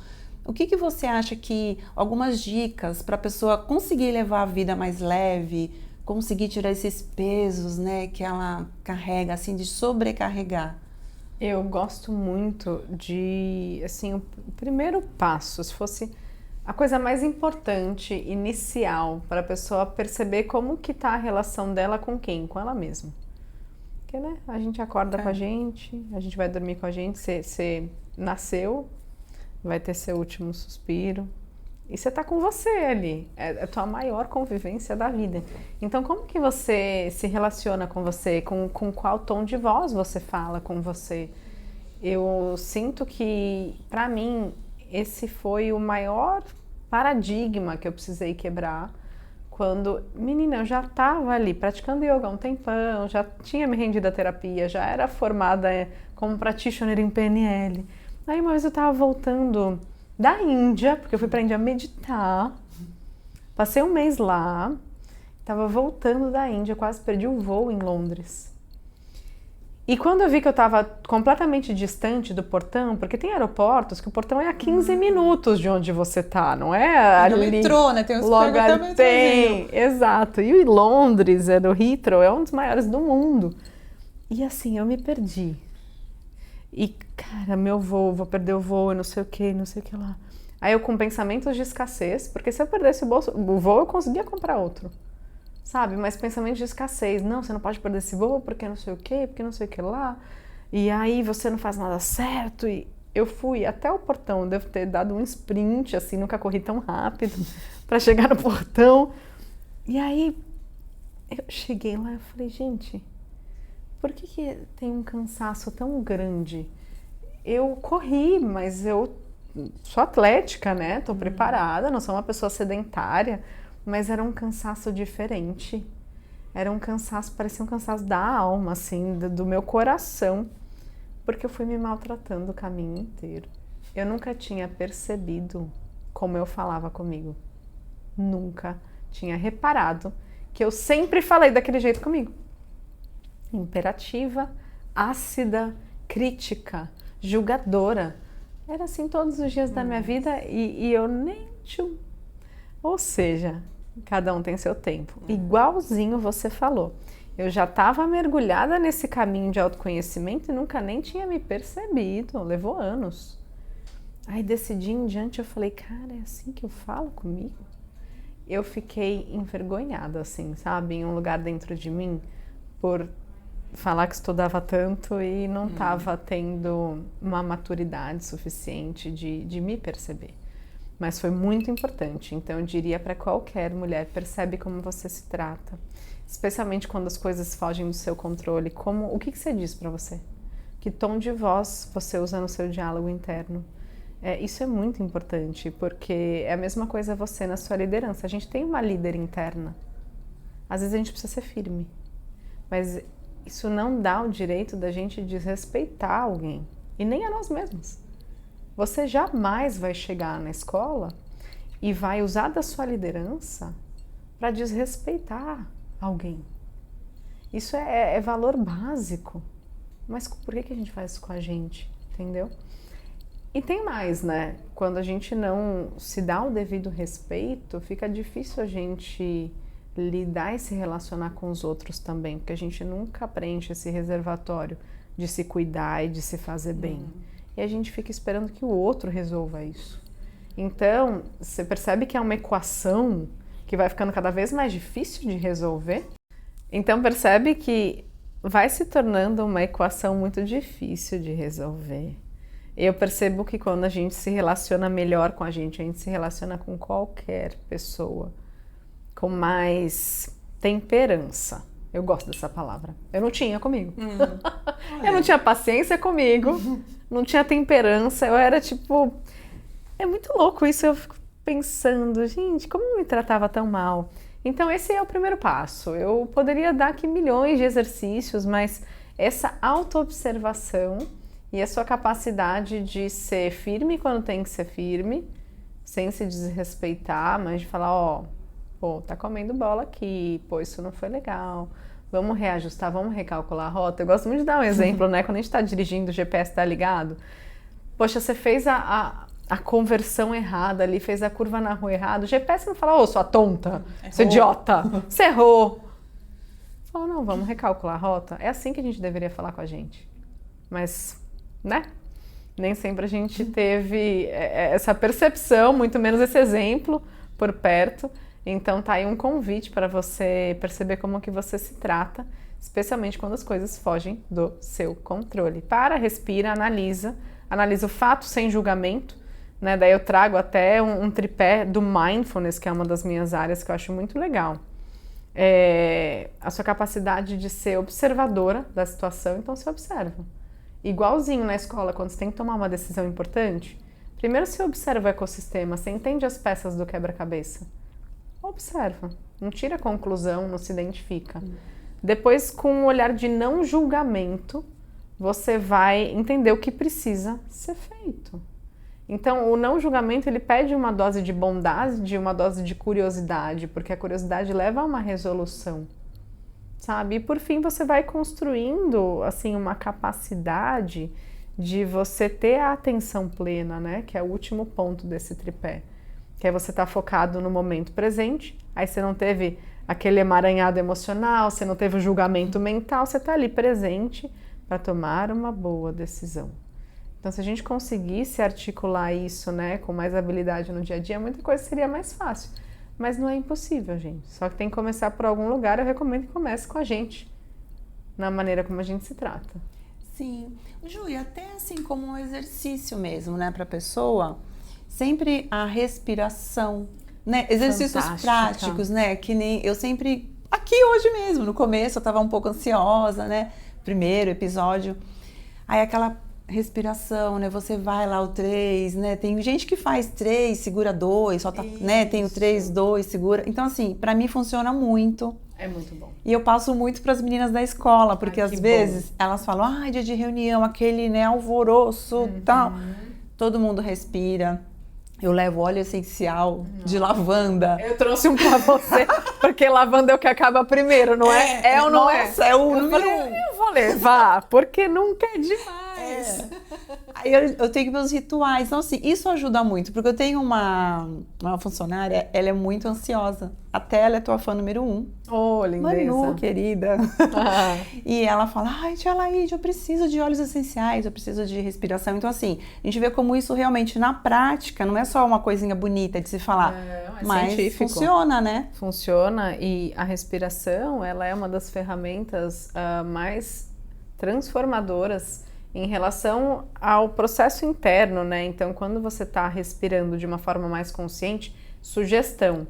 O que você acha que, algumas dicas para a pessoa conseguir levar a vida mais leve, conseguir tirar esses pesos, né, que ela carrega, assim, de sobrecarregar? Eu gosto muito de, assim, o primeiro passo, se fosse a coisa mais importante, inicial, para a pessoa perceber como que tá a relação dela com quem? Com ela mesma. Porque, né, a gente acorda com a gente vai dormir com a gente, você nasceu, vai ter seu último suspiro, e você tá com você ali, é a tua maior convivência da vida. Então, como que você se relaciona com você? Com qual tom de voz você fala com você? Eu sinto que, para mim, esse foi o maior paradigma que eu precisei quebrar quando, menina, eu já estava ali praticando yoga há um tempão, já tinha me rendido à terapia, já era formada como practitioner em PNL. Aí uma vez eu estava voltando da Índia, porque eu fui para a Índia meditar, passei um mês lá, estava voltando da Índia, quase perdi o voo em Londres. E quando eu vi que eu estava completamente distante do portão, porque tem aeroportos que o portão é a 15 minutos de onde você tá, não é ali? No metrô, né? Tem uns logo ali tem, exato. E Londres, do Heathrow, é um dos maiores do mundo. E assim, eu me perdi. E, cara, meu voo, vou perder o voo, não sei o que lá. Aí eu com pensamentos de escassez, porque se eu perdesse o voo, eu conseguia comprar outro. Sabe? Mas pensamentos de escassez. Não, você não pode perder esse voo porque não sei o que, porque não sei o que lá. E aí você não faz nada certo. E eu fui até o portão, devo ter dado um sprint, assim, nunca corri tão rápido para chegar no portão. E aí eu cheguei lá e falei, gente, por que tem um cansaço tão grande? Eu corri, mas eu sou atlética, né? Tô preparada, não sou uma pessoa sedentária, mas era um cansaço diferente. Era um cansaço, parecia um cansaço da alma, assim, do meu coração, porque eu fui me maltratando o caminho inteiro. Eu nunca tinha percebido como eu falava comigo. Nunca tinha reparado que eu sempre falei daquele jeito comigo. Imperativa, ácida, crítica, julgadora. Era assim todos os dias da minha vida e eu nem... Ou seja, cada um tem seu tempo. Igualzinho você falou. Eu já estava mergulhada nesse caminho de autoconhecimento e nunca nem tinha me percebido. Levou anos. Aí desse dia em diante eu falei, cara, é assim que eu falo comigo? Eu fiquei envergonhada, assim, sabe? Em um lugar dentro de mim por falar que estudava tanto e não estava tendo uma maturidade suficiente de me perceber. Mas foi muito importante. Então eu diria para qualquer mulher, percebe como você se trata, especialmente quando as coisas fogem do seu controle. O que você diz para você? Que tom de voz você usa no seu diálogo interno? Isso é muito importante, porque é a mesma coisa você na sua liderança. A gente tem uma líder interna. Às vezes a gente precisa ser firme, mas isso não dá o direito da gente desrespeitar alguém, e nem a nós mesmos. Você jamais vai chegar na escola e vai usar da sua liderança para desrespeitar alguém. Isso é valor básico. Mas por que a gente faz isso com a gente? Entendeu? E tem mais, né? Quando a gente não se dá o devido respeito, fica difícil a gente lidar e se relacionar com os outros também, porque a gente nunca preenche esse reservatório de se cuidar e de se fazer bem. E a gente fica esperando que o outro resolva isso. Então, você percebe que é uma equação que vai ficando cada vez mais difícil de resolver? Então, percebe que vai se tornando uma equação muito difícil de resolver. Eu percebo que quando a gente se relaciona melhor com a gente se relaciona com qualquer pessoa, com mais temperança. Eu gosto dessa palavra. Eu não tinha comigo. Eu não tinha paciência comigo, não tinha temperança, eu era tipo... É muito louco isso, eu fico pensando, gente, como eu me tratava tão mal? Então esse é o primeiro passo. Eu poderia dar aqui milhões de exercícios, mas essa autoobservação e a sua capacidade de ser firme quando tem que ser firme, sem se desrespeitar, mas de falar, ó, pô, tá comendo bola aqui, pô, isso não foi legal, vamos reajustar, vamos recalcular a rota. Eu gosto muito de dar um exemplo, né, quando a gente tá dirigindo, o GPS tá ligado, poxa, você fez a conversão errada ali, fez a curva na rua errada, o GPS não fala, ô, sua tonta, seu idiota, você errou. Fala, não, vamos recalcular a rota. É assim que a gente deveria falar com a gente. Mas, né? Nem sempre a gente teve essa percepção, muito menos esse exemplo por perto. Então tá aí um convite para você perceber como que você se trata, especialmente quando as coisas fogem do seu controle. Para, respira, analisa o fato sem julgamento, né? Daí eu trago até um tripé do mindfulness, que é uma das minhas áreas que eu acho muito legal. A sua capacidade de ser observadora da situação, então você observa. Igualzinho na escola, quando você tem que tomar uma decisão importante, primeiro você observa o ecossistema, você entende as peças do quebra-cabeça. Observa, não tira conclusão, não se identifica. Depois, com um olhar de não julgamento, você vai entender o que precisa ser feito. Então, o não julgamento, ele pede uma dose de bondade, uma dose de curiosidade, porque a curiosidade leva a uma resolução, sabe? E por fim, você vai construindo, assim, uma capacidade de você ter a atenção plena, né? Que é o último ponto desse tripé. Que é você estar focado no momento presente, aí você não teve aquele emaranhado emocional, você não teve o julgamento mental, você está ali presente para tomar uma boa decisão. Então, se a gente conseguisse articular isso, né, com mais habilidade no dia a dia, muita coisa seria mais fácil. Mas não é impossível, gente. Só que tem que começar por algum lugar. Eu recomendo que comece com a gente, na maneira como a gente se trata. Sim. Ju, e até assim como um exercício mesmo, né, para a pessoa, sempre a respiração, né, exercícios práticos, né, que nem eu sempre, aqui hoje mesmo, no começo eu estava um pouco ansiosa, né, primeiro episódio, aí aquela respiração, né? Você vai lá o 3, né? Tem gente que faz 3, segura 2, solta, né? Tem o 3, 2, segura. Então, assim, pra mim funciona muito. É muito bom. E eu passo muito pras meninas da escola, porque às vezes elas falam, ai, dia de reunião, aquele, né, alvoroço, tal. Todo mundo respira. Eu levo óleo essencial de lavanda. Eu trouxe um pra você, porque lavanda é o que acaba primeiro, não é? É ou não é? É o número 1. Eu vou levar, porque nunca é demais. Aí eu tenho meus rituais. Então, assim, isso ajuda muito, porque eu tenho uma funcionária, ela é muito ansiosa. Até ela é tua fã número 1. Oh, lindeza. Manu, querida. E ela fala, ai, tia Laíde, eu preciso de óleos essenciais, eu preciso de respiração. Então, assim, a gente vê como isso realmente, na prática, não é só uma coisinha bonita de se falar, mas científico. Funciona, né? Funciona, e a respiração, ela é uma das ferramentas mais transformadoras em relação ao processo interno, né? Então, quando você está respirando de uma forma mais consciente, sugestão.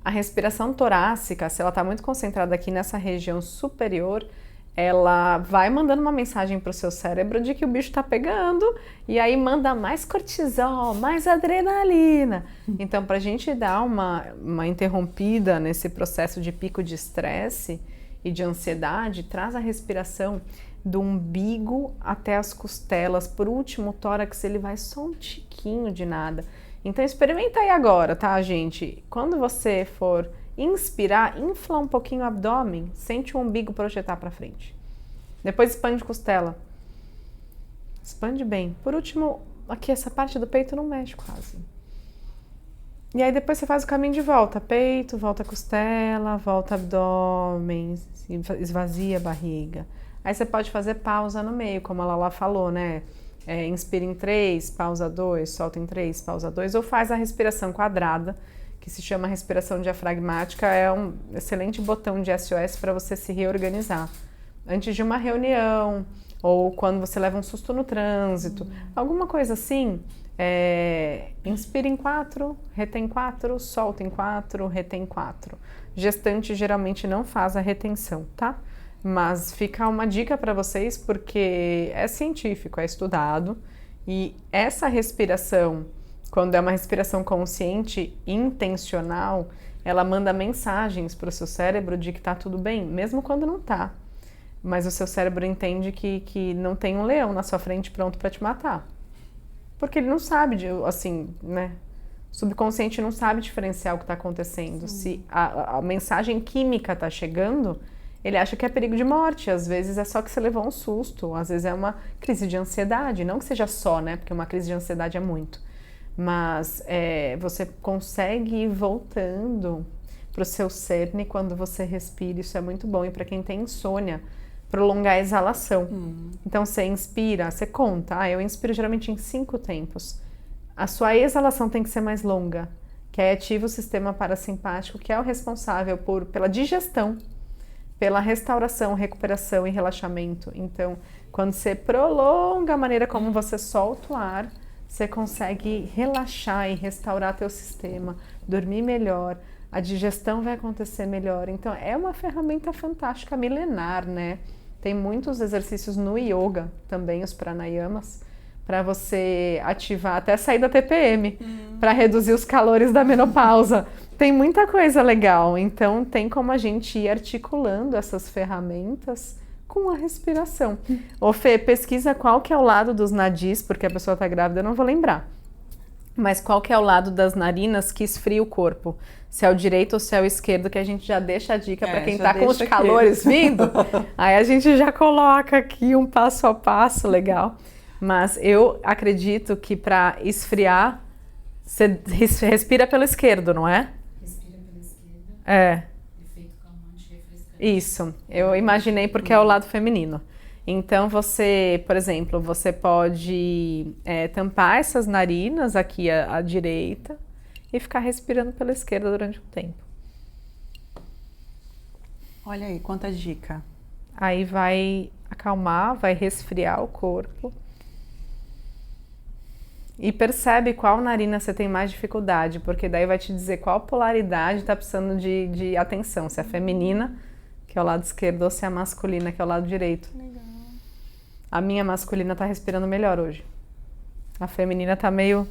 A respiração torácica, se ela está muito concentrada aqui nessa região superior, ela vai mandando uma mensagem para o seu cérebro de que o bicho está pegando e aí manda mais cortisol, mais adrenalina. Então, para a gente dar uma interrompida nesse processo de pico de estresse e de ansiedade, traz a respiração do umbigo até as costelas. Por último, o tórax, ele vai só um tiquinho de nada. Então experimenta aí agora, tá, gente? Quando você for inspirar, infla um pouquinho o abdômen, sente o umbigo projetar para frente. Depois expande costela. Expande bem. Por último, aqui essa parte do peito não mexe quase. E aí depois você faz o caminho de volta. Peito, volta costela, volta abdômen, esvazia a barriga. Aí você pode fazer pausa no meio, como a Lala falou, né? Inspira em 3, pausa 2, solta em 3, pausa 2, ou faz a respiração quadrada, que se chama respiração diafragmática, é um excelente botão de SOS para você se reorganizar. Antes de uma reunião, ou quando você leva um susto no trânsito, alguma coisa assim. Inspira em 4, retém 4, solta em 4, retém 4. Gestante geralmente não faz a retenção, tá? Mas fica uma dica para vocês, porque é científico, é estudado, e essa respiração, quando é uma respiração consciente, intencional, ela manda mensagens para o seu cérebro de que tá tudo bem, mesmo quando não tá. Mas o seu cérebro entende que não tem um leão na sua frente pronto para te matar. Porque ele não sabe, assim, né? O subconsciente não sabe diferenciar o que está acontecendo. Se a mensagem química está chegando, ele acha que é perigo de morte. Às vezes é só que você levou um susto, às vezes é uma crise de ansiedade. Não que seja só, né? Porque uma crise de ansiedade é muito. Mas você consegue ir voltando para o seu cerne quando você respira. Isso é muito bom. E para quem tem insônia, prolongar a exalação. Então você inspira, você conta. Eu inspiro geralmente em 5 tempos. A sua exalação tem que ser mais longa, que aí ativa o sistema parasimpático, que é o responsável pela digestão, pela restauração, recuperação e relaxamento. Então, quando você prolonga a maneira como você solta o ar, você consegue relaxar e restaurar teu sistema, dormir melhor, a digestão vai acontecer melhor. Então, é uma ferramenta fantástica, milenar, né? Tem muitos exercícios no yoga, também os pranayamas, para você ativar, até sair da TPM, para reduzir os calores da menopausa. Tem muita coisa legal, então tem como a gente ir articulando essas ferramentas com a respiração. Ô Fê, pesquisa qual que é o lado dos nadis, porque a pessoa está grávida, eu não vou lembrar. Mas qual que é o lado das narinas que esfria o corpo? Se é o direito ou se é o esquerdo, que a gente já deixa a dica para quem está com os calores vindo. Aí a gente já coloca aqui um passo a passo legal. Mas eu acredito que para esfriar, você respira pelo esquerdo, não é? Respira pela esquerda. Efeito calmante, refrescante. Isso. Eu imaginei porque é o lado feminino. Então você, por exemplo, você pode tampar essas narinas aqui à direita e ficar respirando pela esquerda durante um tempo. Olha aí, quanta dica. Aí vai acalmar, vai resfriar o corpo. E percebe qual narina você tem mais dificuldade, porque daí vai te dizer qual polaridade está precisando de atenção. Se é a feminina, que é o lado esquerdo, ou se é a masculina, que é o lado direito. Legal. A minha masculina tá respirando melhor hoje. A feminina tá meio...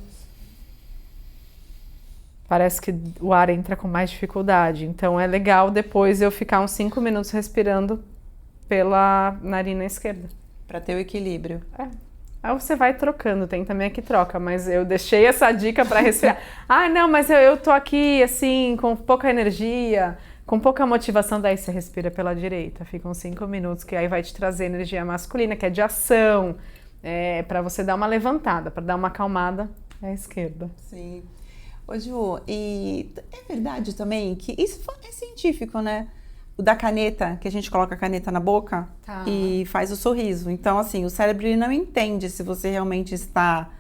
Parece que o ar entra com mais dificuldade. Então é legal depois eu ficar uns 5 minutos respirando pela narina esquerda. Para ter o equilíbrio. Aí você vai trocando, tem também aqui troca, mas eu deixei essa dica para respirar. Não, mas eu tô aqui assim, com pouca energia, com pouca motivação, daí você respira pela direita. Ficam 5 minutos, que aí vai te trazer energia masculina, que é de ação, para você dar uma levantada, para dar uma acalmada, é a esquerda. Sim. Ô Ju, e é verdade também que isso é científico, né? O da caneta, que a gente coloca a caneta na boca e faz o sorriso. Então, assim, o cérebro ele não entende se você realmente está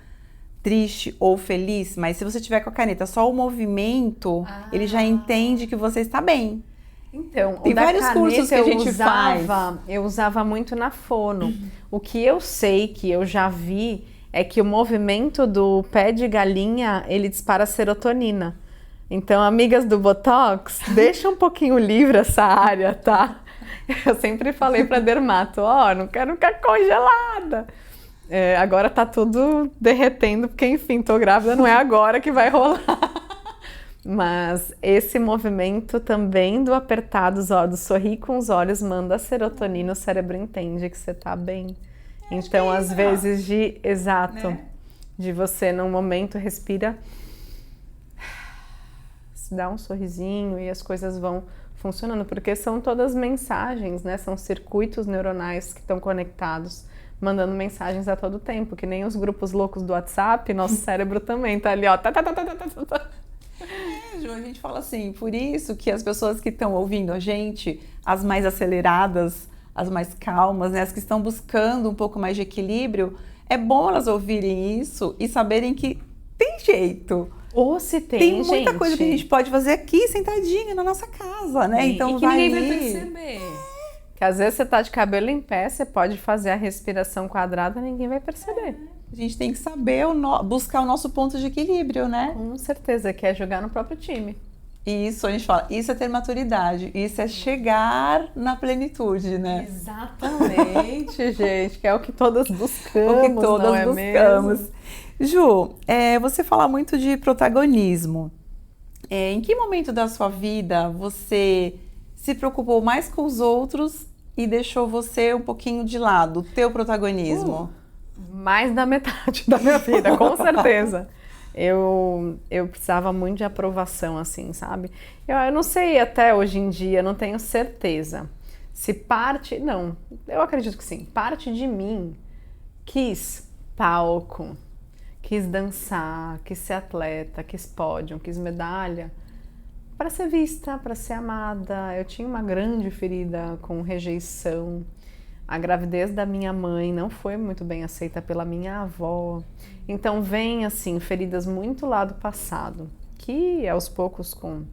triste ou feliz, mas se você tiver com a caneta só o movimento, ele já entende que você está bem. Então, tem vários cursos que a gente faz. Eu usava muito na fono. O que eu sei, que eu já vi, é que o movimento do pé de galinha, ele dispara serotonina. Então, amigas do Botox, deixa um pouquinho livre essa área, tá? Eu sempre falei pra dermato, não quero ficar congelada. Agora tá tudo derretendo, porque enfim, tô grávida, não é agora que vai rolar. Mas esse movimento também do apertar dos olhos, sorrir com os olhos, manda serotonina, o cérebro entende que você tá bem. Então, às vezes, de você num momento respira, se dá um sorrisinho e as coisas vão funcionando, porque são todas mensagens, né? São circuitos neuronais que estão conectados, mandando mensagens a todo tempo, que nem os grupos loucos do WhatsApp, nosso cérebro também tá ali, ó. Ju, a gente fala assim, por isso que as pessoas que estão ouvindo a gente, as mais aceleradas, as mais calmas, né, as que estão buscando um pouco mais de equilíbrio, é bom elas ouvirem isso e saberem que tem jeito. Ou se tem muita coisa que a gente pode fazer aqui, sentadinha na nossa casa, né? Então e que vai ninguém ali. vai perceber. Que às vezes você tá de cabelo em pé, você pode fazer a respiração quadrada e ninguém vai perceber. A gente tem que saber buscar o nosso ponto de equilíbrio, né? Com certeza, que é jogar no próprio time. E isso, a gente fala, isso é ter maturidade, isso é chegar na plenitude, né? Exatamente, gente, que é o que todas buscamos, O que todas não é buscamos. mesmo? Ju, você fala muito de protagonismo. Em que momento da sua vida você se preocupou mais com os outros e deixou você um pouquinho de lado, o teu protagonismo? Mais da metade da minha vida, com certeza. Eu precisava muito de aprovação, assim, sabe? Eu não sei até hoje em dia, não tenho certeza. Se parte... Não, eu acredito que sim. Parte de mim quis palco, quis dançar, quis ser atleta, quis pódio, quis medalha, para ser vista, para ser amada. Eu tinha uma grande ferida com rejeição. A gravidez da minha mãe não foi muito bem aceita pela minha avó. Então vem assim, feridas muito lá do passado, que aos poucos com,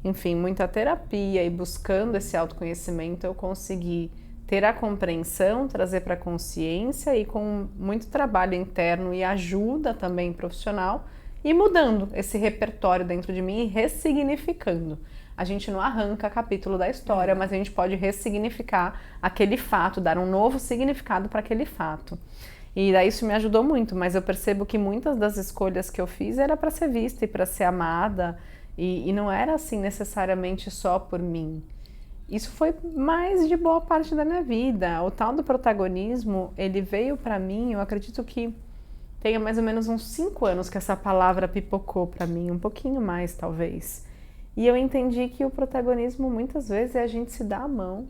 enfim, muita terapia e buscando esse autoconhecimento eu consegui ter a compreensão, trazer para a consciência e com muito trabalho interno e ajuda também profissional e mudando esse repertório dentro de mim e ressignificando. A gente não arranca capítulo da história, mas a gente pode ressignificar aquele fato, dar um novo significado para aquele fato. E daí isso me ajudou muito, mas eu percebo que muitas das escolhas que eu fiz era para ser vista e para ser amada, e não era assim necessariamente só por mim. Isso foi mais de boa parte da minha vida. O tal do protagonismo, ele veio para mim, eu acredito que tenha mais ou menos uns 5 anos que essa palavra pipocou para mim, um pouquinho mais talvez. E eu entendi que o protagonismo muitas vezes é a gente se dar a mão,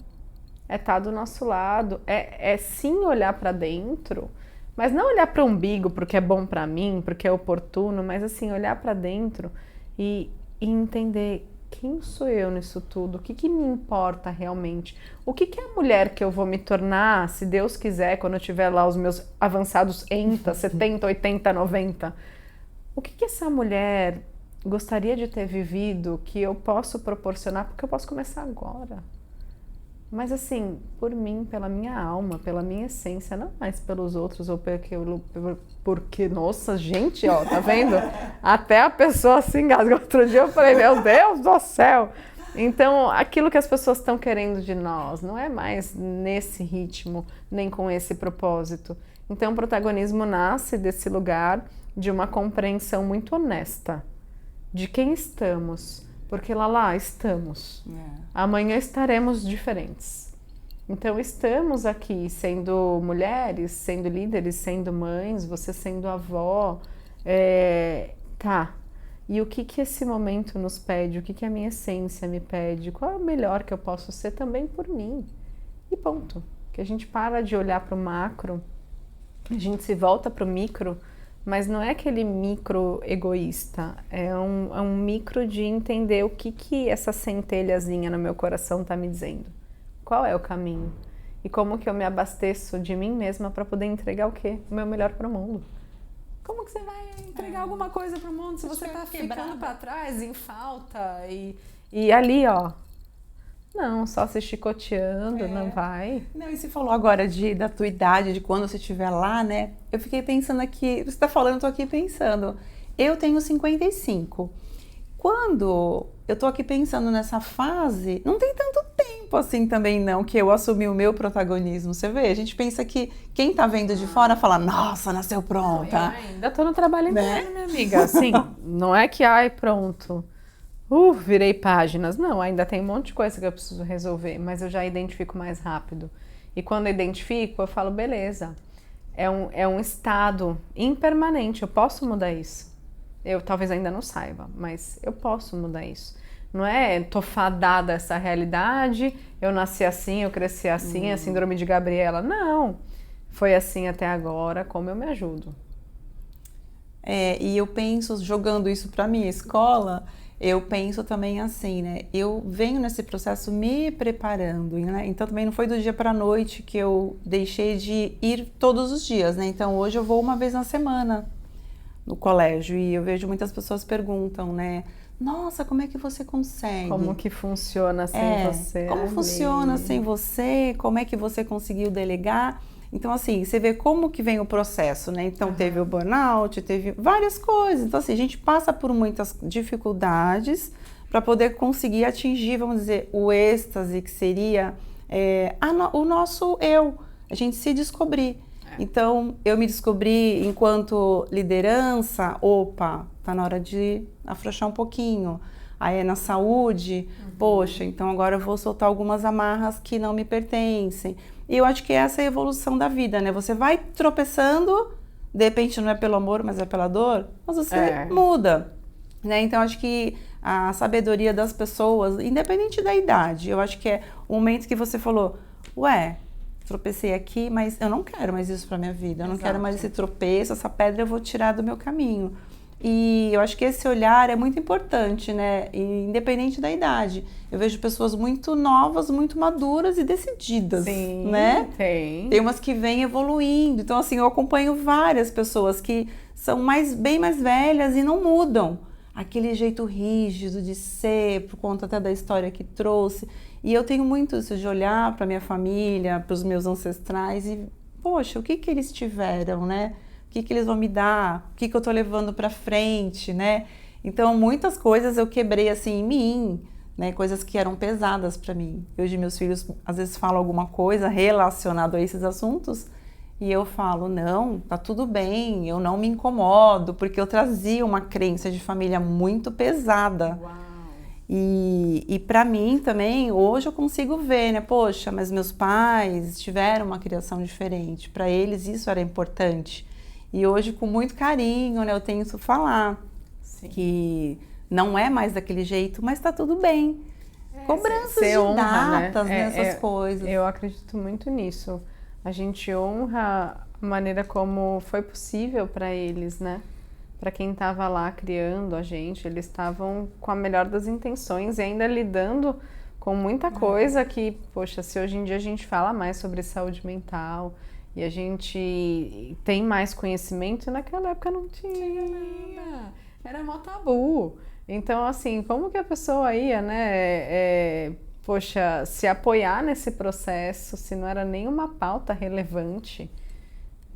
é estar do nosso lado, é sim olhar para dentro, mas não olhar para o umbigo porque é bom para mim, porque é oportuno, mas assim, olhar para dentro e entender quem sou eu nisso tudo, o que me importa realmente, o que é a mulher que eu vou me tornar, se Deus quiser, quando eu tiver lá os meus avançados 70, 80, 90, o que essa mulher gostaria de ter vivido que eu posso proporcionar, porque eu posso começar agora. Mas assim, por mim, pela minha alma, pela minha essência, não mais pelos outros ou porque nossa, gente, ó, tá vendo? Até a pessoa se engasga. Outro dia eu falei, meu Deus do céu! Então, aquilo que as pessoas estão querendo de nós não é mais nesse ritmo, nem com esse propósito. Então, o protagonismo nasce desse lugar de uma compreensão muito honesta de quem estamos, porque lá estamos. Amanhã estaremos diferentes. Então estamos aqui sendo mulheres, sendo líderes, sendo mães, você sendo avó, tá. E o que esse momento nos pede? O que a minha essência me pede? Qual é o melhor que eu posso ser também por mim? E ponto. Que a gente para de olhar para o macro, a gente se volta para o micro. Mas não é aquele micro egoísta, é um micro de entender o que essa centelhazinha no meu coração está me dizendo. Qual é o caminho? E como que eu me abasteço de mim mesma para poder entregar o quê? O meu melhor para o mundo. Como que você vai entregar alguma coisa para o mundo se você está ficando para trás, em falta e ali, ó? Não, só se chicoteando, não vai. Não, e você falou agora da tua idade, de quando você estiver lá, né? Eu fiquei pensando aqui, você tá falando, eu tô aqui pensando. Eu tenho 55. Quando eu tô aqui pensando nessa fase, não tem tanto tempo assim também não, que eu assumi o meu protagonismo. Você vê, a gente pensa que quem tá vendo de fora fala, nossa, nasceu pronta. Não, eu ainda tô no trabalho interno, minha amiga. Assim, não é que, ai, pronto. Virei páginas. Não, ainda tem um monte de coisa que eu preciso resolver, mas eu já identifico mais rápido. E quando eu identifico, eu falo, beleza, é um estado impermanente, eu posso mudar isso. Eu talvez ainda não saiba, mas eu posso mudar isso. Não é, tô fadada a essa realidade, eu nasci assim, eu cresci assim, a síndrome de Gabriela. Não, foi assim até agora, como eu me ajudo. E eu penso, jogando isso para minha escola, eu penso também assim, né? Eu venho nesse processo me preparando, né? Então também não foi do dia para a noite que eu deixei de ir todos os dias, né? Então hoje eu vou uma vez na semana no colégio e eu vejo muitas pessoas perguntam, né? Nossa, como é que você consegue? Como que funciona sem você? Como ali? funciona sem você? Como é que você conseguiu delegar? Então, assim, você vê como que vem o processo, né? Então, teve o burnout, teve várias coisas. Então, assim, a gente passa por muitas dificuldades para poder conseguir atingir, vamos dizer, o êxtase, que seria o nosso eu, a gente se descobrir. Então, eu me descobri enquanto liderança, opa, tá na hora de afrouxar um pouquinho. Aí na saúde, poxa, então agora eu vou soltar algumas amarras que não me pertencem. E eu acho que essa é a evolução da vida, né? Você vai tropeçando, de repente não é pelo amor, mas é pela dor, mas você muda, né? Então, acho que a sabedoria das pessoas, independente da idade, eu acho que é o momento que você falou, tropecei aqui, mas eu não quero mais isso para minha vida, eu não quero mais esse tropeço, essa pedra eu vou tirar do meu caminho. E eu acho que esse olhar é muito importante, né? Independente da idade. Eu vejo pessoas muito novas, muito maduras e decididas, Sim, né? Tem umas que vêm evoluindo. Então, assim, eu acompanho várias pessoas que são bem mais velhas e não mudam. Aquele jeito rígido de ser, por conta até da história que trouxe. E eu tenho muito isso de olhar para minha família, para os meus ancestrais e, poxa, o que eles tiveram, né? O que eles vão me dar? O que eu tô levando para frente, né? Então, muitas coisas eu quebrei assim em mim, né? Coisas que eram pesadas para mim. Hoje meus filhos às vezes falam alguma coisa relacionada a esses assuntos e eu falo, não, tá tudo bem, eu não me incomodo, porque eu trazia uma crença de família muito pesada. Uau. E para mim também, hoje eu consigo ver, né? Poxa, mas meus pais tiveram uma criação diferente, para eles isso era importante. E hoje, com muito carinho, né, eu tento falar que não é mais daquele jeito, mas tá tudo bem. Cobranças de honra, datas, né? Essas coisas. Eu acredito muito nisso. A gente honra a maneira como foi possível para eles, né? Para quem estava lá criando a gente, eles estavam com a melhor das intenções e ainda lidando com muita coisa que, poxa, se hoje em dia a gente fala mais sobre saúde mental e a gente tem mais conhecimento, naquela época não tinha. Era mó tabu. Então, assim, como que a pessoa ia, né, poxa, se apoiar nesse processo, se não era nenhuma pauta relevante?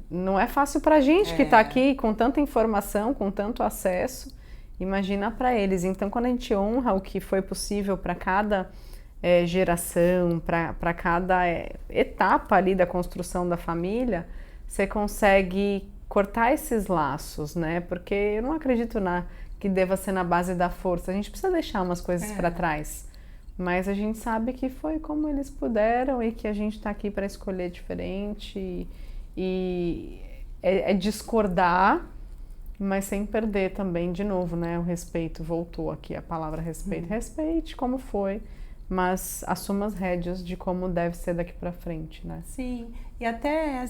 Não é fácil pra gente que tá aqui com tanta informação, com tanto acesso, imagina para eles. Então, quando a gente honra o que foi possível para cada geração, para cada etapa ali da construção da família, você consegue cortar esses laços, né? Porque eu não acredito que deva ser na base da força. A gente precisa deixar umas coisas para trás. Mas a gente sabe que foi como eles puderam e que a gente está aqui para escolher diferente e discordar, mas sem perder também, de novo, né? O respeito, voltou aqui a palavra respeito. Respeite como foi, mas assuma as rédeas de como deve ser daqui para frente, né? Sim, e até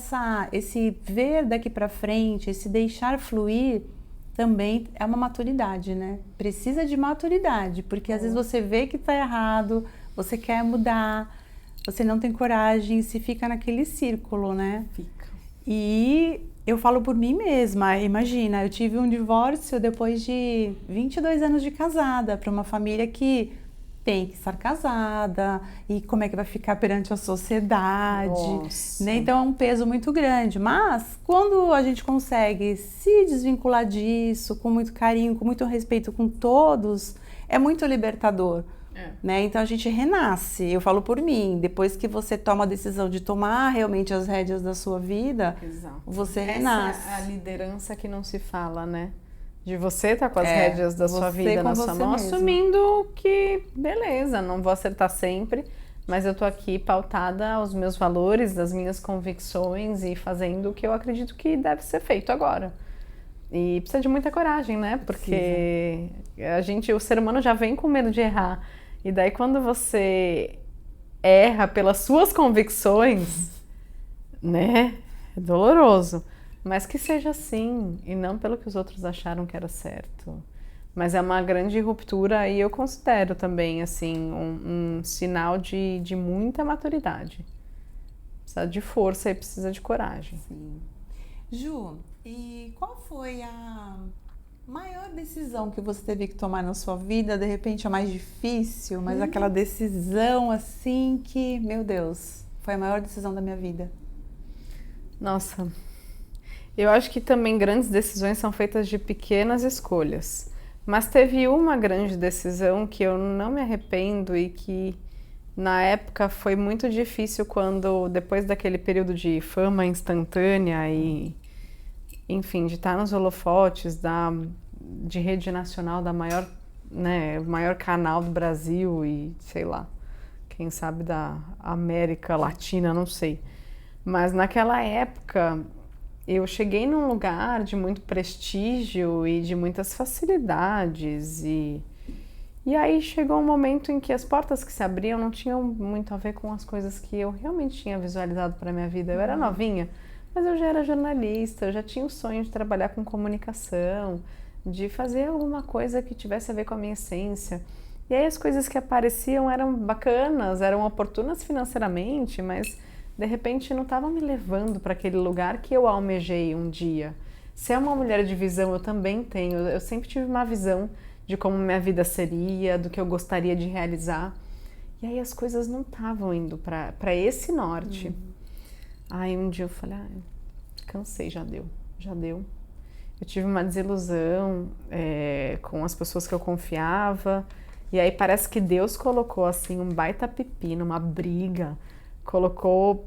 esse ver daqui para frente, esse deixar fluir, também é uma maturidade, né? Precisa de maturidade, porque às vezes você vê que tá errado, você quer mudar, você não tem coragem, se fica naquele círculo, né? Fica. E eu falo por mim mesma, imagina, eu tive um divórcio depois de 22 anos de casada, para uma família que tem que estar casada, e como é que vai ficar perante a sociedade, né? Então é um peso muito grande, mas quando a gente consegue se desvincular disso, com muito carinho, com muito respeito com todos, é muito libertador. Né? Então a gente renasce, eu falo por mim, depois que você toma a decisão de tomar realmente as rédeas da sua vida, você renasce. Essa é a liderança que não se fala, né? De você estar com as rédeas da sua vida na sua mão, assumindo que, beleza, não vou acertar sempre, mas eu tô aqui pautada aos meus valores, às minhas convicções e fazendo o que eu acredito que deve ser feito agora. E precisa de muita coragem, né? Porque o ser humano já vem com medo de errar. E daí quando você erra pelas suas convicções, né? É doloroso. Mas que seja assim, e não pelo que os outros acharam que era certo. Mas é uma grande ruptura e eu considero também, assim, um sinal de muita maturidade. Precisa de força e precisa de coragem. Sim. Ju, e qual foi Maior decisão que você teve que tomar na sua vida, de repente a mais difícil, mas aquela decisão assim que, meu Deus, foi a maior decisão da minha vida. Nossa, eu acho que também grandes decisões são feitas de pequenas escolhas. Mas teve uma grande decisão que eu não me arrependo e que na época foi muito difícil quando, depois daquele período de fama instantânea e, enfim, de estar nos holofotes de rede nacional da maior, né, o maior canal do Brasil e, sei lá, quem sabe da América Latina, não sei. Mas naquela época eu cheguei num lugar de muito prestígio e de muitas facilidades e aí chegou um momento em que as portas que se abriam não tinham muito a ver com as coisas que eu realmente tinha visualizado para minha vida. Eu era novinha, mas eu já era jornalista, eu já tinha o sonho de trabalhar com comunicação, de fazer alguma coisa que tivesse a ver com a minha essência. E aí as coisas que apareciam eram bacanas, eram oportunas financeiramente, mas de repente não estavam me levando para aquele lugar que eu almejei um dia. Se é uma mulher de visão, eu também tenho. Eu sempre tive uma visão de como minha vida seria, do que eu gostaria de realizar. E aí as coisas não estavam indo para esse norte. Aí um dia eu falei, cansei, já deu. Eu tive uma desilusão com as pessoas que eu confiava. E aí parece que Deus colocou assim um baita pepino, uma briga, colocou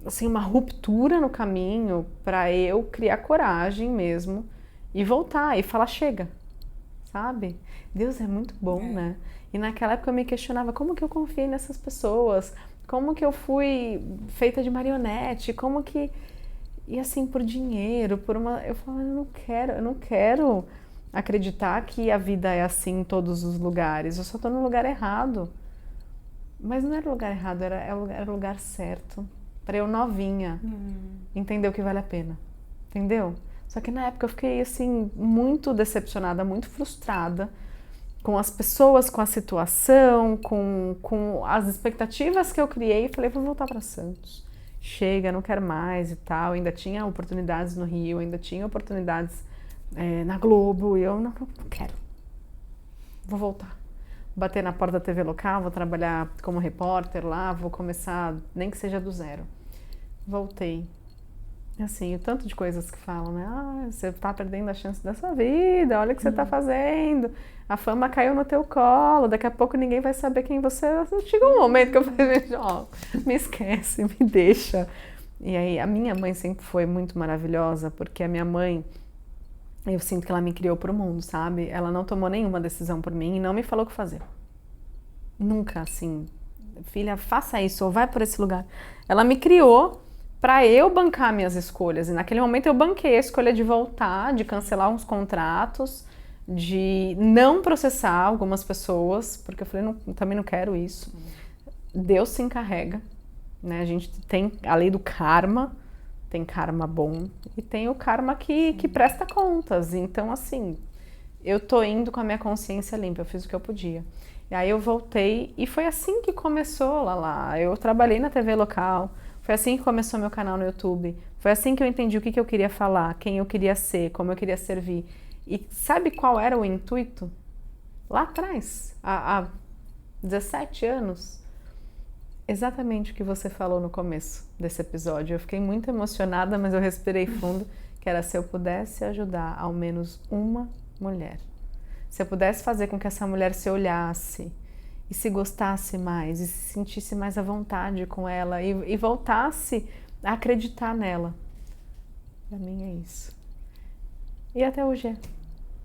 assim uma ruptura no caminho para eu criar coragem mesmo e voltar e falar chega. Sabe? Deus é muito bom, né? E naquela época eu me questionava como que eu confiei nessas pessoas, como que eu fui feita de marionete, como que... E assim, por dinheiro, por uma... Eu falava, eu não quero acreditar que a vida é assim em todos os lugares, eu só tô no lugar errado. Mas não era o lugar errado, era o lugar certo. Para eu novinha entender o que vale a pena. Entendeu? Só que na época eu fiquei assim muito decepcionada, muito frustrada com as pessoas, com a situação, com as expectativas que eu criei. E falei, vou voltar para Santos. Chega, não quero mais e tal. Ainda tinha oportunidades no Rio, ainda tinha oportunidades na Globo. E eu não quero. Vou voltar. Bater na porta da TV local, vou trabalhar como repórter lá, vou começar, nem que seja do zero. Voltei. Assim, o tanto de coisas que falam, né? Você tá perdendo a chance da sua vida, olha o que você tá fazendo. A fama caiu no teu colo, daqui a pouco ninguém vai saber quem você é. Chegou um momento que eu falei, me esquece, me deixa. E aí, a minha mãe sempre foi muito maravilhosa, porque a minha mãe, eu sinto que ela me criou pro mundo, sabe? Ela não tomou nenhuma decisão por mim e não me falou o que fazer. Nunca, assim, filha, faça isso ou vai por esse lugar. Ela me criou para eu bancar minhas escolhas. E naquele momento eu banquei a escolha de voltar, de cancelar uns contratos, de não processar algumas pessoas, porque eu falei, também não quero isso. Deus se encarrega, né? A gente tem a lei do karma, tem karma bom e tem o karma que presta contas. Então, assim, eu tô indo com a minha consciência limpa, eu fiz o que eu podia. E aí eu voltei e foi assim que começou lá. Eu trabalhei na TV local, foi assim que começou meu canal no YouTube. Foi assim que eu entendi o que eu queria falar, quem eu queria ser, como eu queria servir. E sabe qual era o intuito? Lá atrás, há 17 anos. Exatamente o que você falou no começo desse episódio. Eu fiquei muito emocionada, mas eu respirei fundo, que era se eu pudesse ajudar ao menos uma mulher. Se eu pudesse fazer com que essa mulher se olhasse e se gostasse mais, e se sentisse mais à vontade com ela e voltasse a acreditar nela. Pra mim é isso. E até hoje é.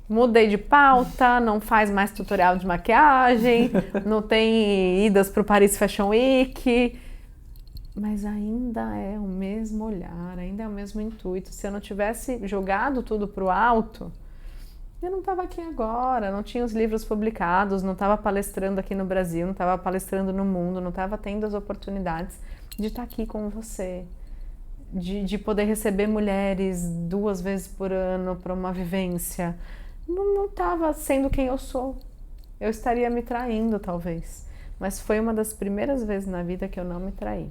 Mudei de pauta, não faz mais tutorial de maquiagem, não tem idas pro Paris Fashion Week, mas ainda é o mesmo olhar, ainda é o mesmo intuito. Se eu não tivesse jogado tudo pro alto, eu não estava aqui agora, não tinha os livros publicados, não estava palestrando aqui no Brasil, não estava palestrando no mundo, não estava tendo as oportunidades de estar aqui com você, de poder receber mulheres 2 vezes por ano para uma vivência. Não estava sendo quem eu sou. Eu estaria me traindo, talvez. Mas foi uma das primeiras vezes na vida que eu não me traí.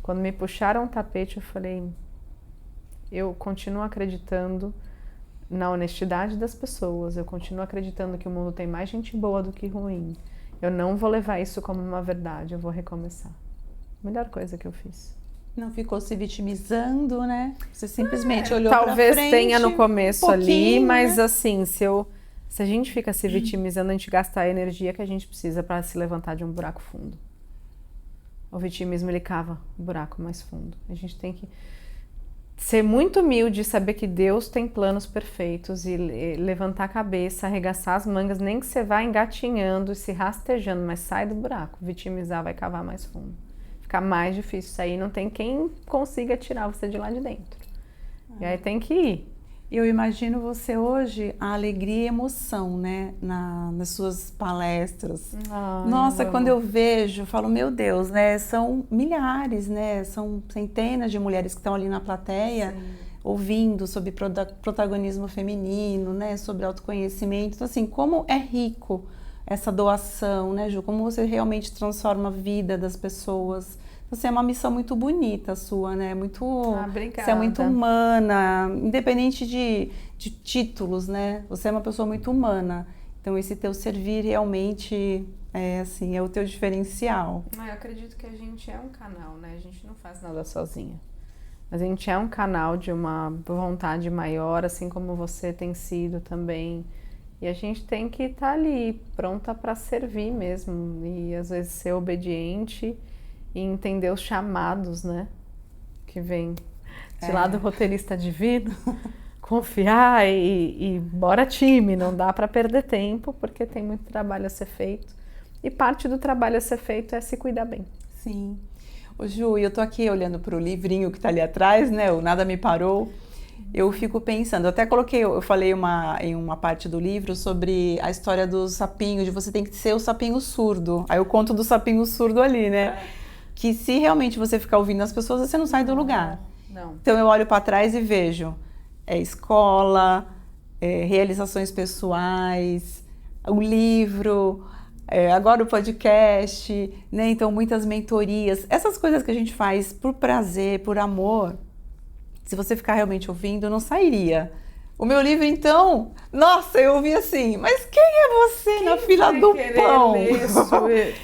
Quando me puxaram o tapete, eu falei, eu continuo acreditando na honestidade das pessoas, eu continuo acreditando que o mundo tem mais gente boa do que ruim. Eu não vou levar isso como uma verdade, eu vou recomeçar. Melhor coisa que eu fiz. Não ficou se vitimizando, né? Você simplesmente olhou pra frente. Talvez tenha no começo ali, mas né? assim, se a gente fica se vitimizando, a gente gasta a energia que a gente precisa para se levantar de um buraco fundo. O vitimismo, ele cava o buraco mais fundo. A gente tem que ser muito humilde e saber que Deus tem planos perfeitos e levantar a cabeça, arregaçar as mangas, nem que você vá engatinhando e se rastejando, mas sai do buraco. Vitimizar vai cavar mais fundo. Fica mais difícil sair, não tem quem consiga tirar você de lá de dentro. E aí tem que ir. Eu imagino você hoje, a alegria e emoção, né, nas suas palestras. Nossa, quando eu vejo, eu falo, meu Deus, né, são milhares, né, são centenas de mulheres que estão ali na plateia, sim, ouvindo sobre protagonismo feminino, né, sobre autoconhecimento. Então, assim, como é rico essa doação, né, Ju? Como você realmente transforma a vida das pessoas. Você é uma missão muito bonita sua, né? Muito, obrigada. Você é muito humana, independente de títulos, né? Você é uma pessoa muito humana. Então, esse teu servir realmente é o teu diferencial. Eu acredito que a gente é um canal, né? A gente não faz nada sozinha. Mas a gente é um canal de uma vontade maior, assim como você tem sido também. E a gente tem que estar ali, pronta para servir mesmo. E às vezes ser obediente e entender os chamados, né? Que vem de lá do roteirista divino. Confiar e bora time, não dá para perder tempo, porque tem muito trabalho a ser feito. E parte do trabalho a ser feito é se cuidar bem. Sim. Ô Ju, eu tô aqui olhando para o livrinho que tá ali atrás, né? O Nada Me Parou. Eu fico pensando, eu até coloquei, eu falei em uma parte do livro sobre a história do sapinho, de você tem que ser o sapinho surdo. Aí eu conto do sapinho surdo ali, né? Que se realmente você ficar ouvindo as pessoas, você não sai do lugar. Não. Então eu olho para trás e vejo escola, realizações pessoais, o livro, agora o podcast, né? Então muitas mentorias, essas coisas que a gente faz por prazer, por amor. Se você ficar realmente ouvindo, não sairia. O meu livro, então, nossa, eu ouvi assim, mas quem é você na fila do pão?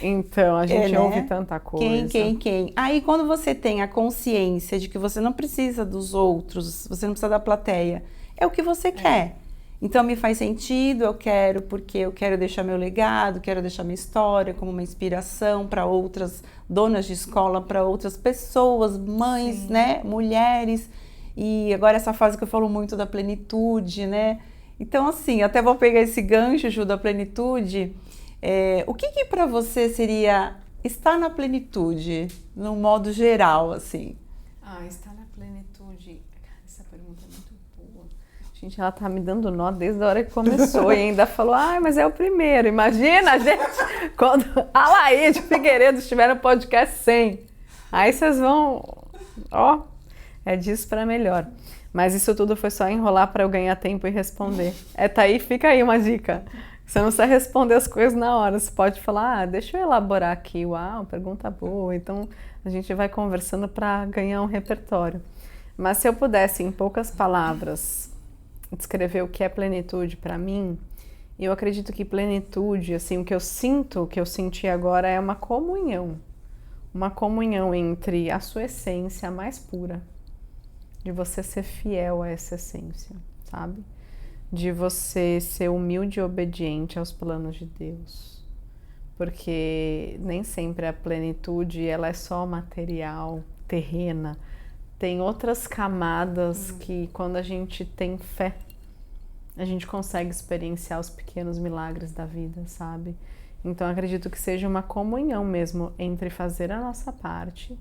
Então, a gente ouve tanta coisa. Quem? Aí, quando você tem a consciência de que você não precisa dos outros, você não precisa da plateia, é o que você quer. Então, me faz sentido, eu quero, porque eu quero deixar meu legado, quero deixar minha história como uma inspiração para outras donas de escola, para outras pessoas, mães, sim, né, mulheres. E agora essa fase que eu falo muito da plenitude, né? Então, assim, até vou pegar esse gancho, Ju, da plenitude. O que para você seria estar na plenitude, no modo geral, assim? Estar na plenitude... Essa pergunta é muito boa. Gente, ela tá me dando nó desde a hora que começou e ainda falou, mas é o primeiro. Imagina, gente, quando a Laís de Figueiredo estiver no podcast 100. Aí vocês vão... É disso para melhor. Mas isso tudo foi só enrolar para eu ganhar tempo e responder. Tá aí, fica aí uma dica. Você não precisa responder as coisas na hora. Você pode falar, deixa eu elaborar aqui. Uau, pergunta boa. Então, a gente vai conversando para ganhar um repertório. Mas se eu pudesse, em poucas palavras, descrever o que é plenitude para mim, eu acredito que plenitude, assim, o que eu sinto, o que eu senti agora é uma comunhão. Uma comunhão entre a sua essência mais pura, de você ser fiel a essa essência, sabe? De você ser humilde e obediente aos planos de Deus. Porque nem sempre a plenitude ela é só material, terrena. Tem outras camadas que quando a gente tem fé, a gente consegue experienciar os pequenos milagres da vida, sabe? Então acredito que seja uma comunhão mesmo entre fazer a nossa parte,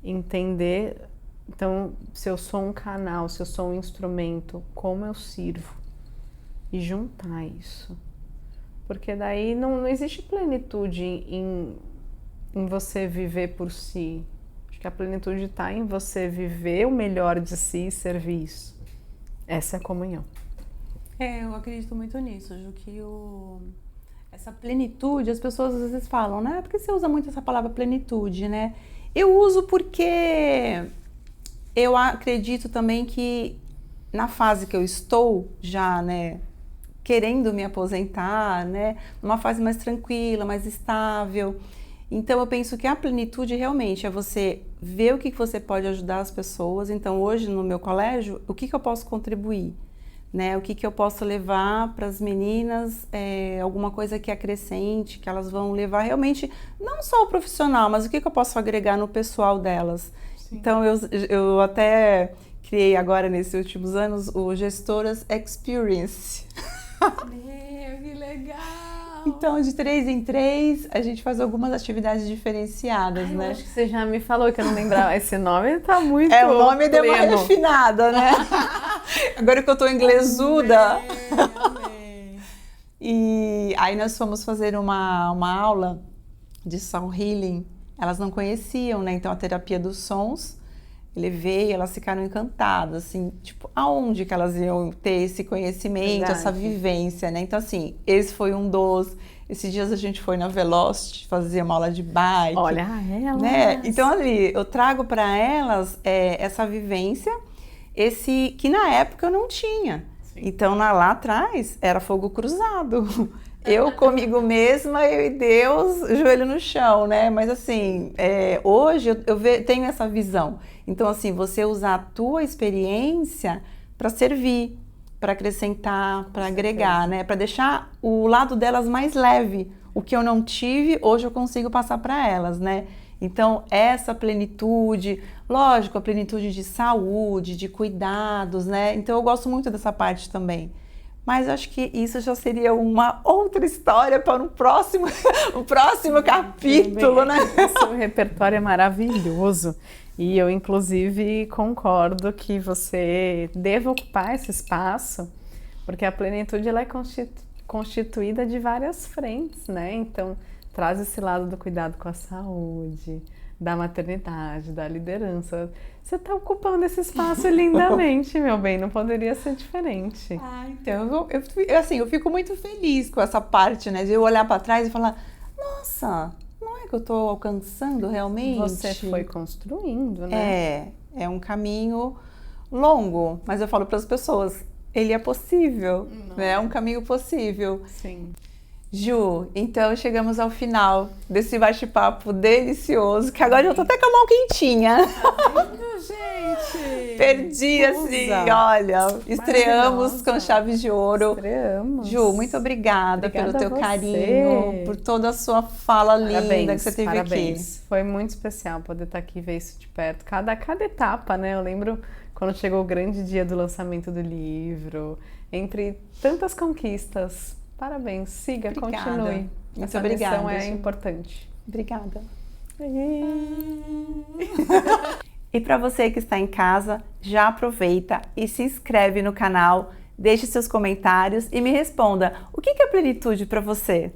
entender... Então, se eu sou um canal, se eu sou um instrumento, como eu sirvo? E juntar isso. Porque daí não existe plenitude em você viver por si. Acho que a plenitude está em você viver o melhor de si e servir isso. Essa é a comunhão. Eu acredito muito nisso, Ju, que essa plenitude, as pessoas às vezes falam, né? Porque você usa muito essa palavra plenitude, né? Eu uso porque... Eu acredito também que na fase que eu estou já, né, querendo me aposentar, né, numa fase mais tranquila, mais estável. Então eu penso que a plenitude realmente é você ver o que você pode ajudar as pessoas. Então hoje no meu colégio, o que eu posso contribuir? Né, o que eu posso levar para as meninas, alguma coisa que acrescente, que elas vão levar realmente, não só o profissional, mas o que eu posso agregar no pessoal delas. Sim. Então eu até criei agora nesses últimos anos o Gestoras Experience. Que legal! Então, de 3 em 3, a gente faz algumas atividades diferenciadas, né? Eu acho que você já me falou que eu não lembrava. Esse nome tá muito o nome pleno. deu uma refinada, né? Agora que eu tô inglesuda. Amei. E aí nós fomos fazer uma aula de sound healing. Elas não conheciam, né? Então, a terapia dos sons. Levei, elas ficaram encantadas, assim, tipo, aonde que elas iam ter esse conhecimento, Verdade. essa vivência, né? Então, assim, esse foi um dos... Esses dias a gente foi na Velocity fazer uma aula de bike. Olha elas! Né? Então, ali, eu trago para elas essa vivência, que na época eu não tinha. Sim. Então, lá atrás, era fogo cruzado. Eu comigo mesma, eu e Deus, joelho no chão, né? Mas assim, hoje eu tenho essa visão. Então assim, você usar a tua experiência para servir, para acrescentar, para agregar, né? Para deixar o lado delas mais leve. O que eu não tive, hoje eu consigo passar para elas, né? Então essa plenitude, lógico, a plenitude de saúde, de cuidados, né? Então eu gosto muito dessa parte também. Mas acho que isso já seria uma outra história para o próximo capítulo, né? O seu repertório é maravilhoso. E eu, inclusive, concordo que você deva ocupar esse espaço, porque a plenitude ela é constituída de várias frentes, né? Então, traz esse lado do cuidado com a saúde, da maternidade, da liderança. Você está ocupando esse espaço lindamente, meu bem, não poderia ser diferente. Então, eu fico muito feliz com essa parte, né, de eu olhar para trás e falar, nossa, não é que eu estou alcançando realmente? Você foi construindo, né? É um caminho longo, mas eu falo para as pessoas, ele é possível, né? É um caminho possível. Sim. Ju, então chegamos ao final desse bate-papo delicioso, que agora eu tô até com a mão quentinha. Tá vendo, gente? Perdi, assim, olha, estreamos com chave de ouro. Estreamos. Ju, muito obrigada pelo teu carinho, por toda a sua fala linda que você teve aqui. Foi muito especial poder estar aqui e ver isso de perto. Cada etapa, né? Eu lembro quando chegou o grande dia do lançamento do livro, entre tantas conquistas. Parabéns, siga, continue. Muito obrigada. Essa missão é importante. Obrigada. E para você que está em casa, já aproveita e se inscreve no canal, deixe seus comentários e me responda, o que é plenitude para você?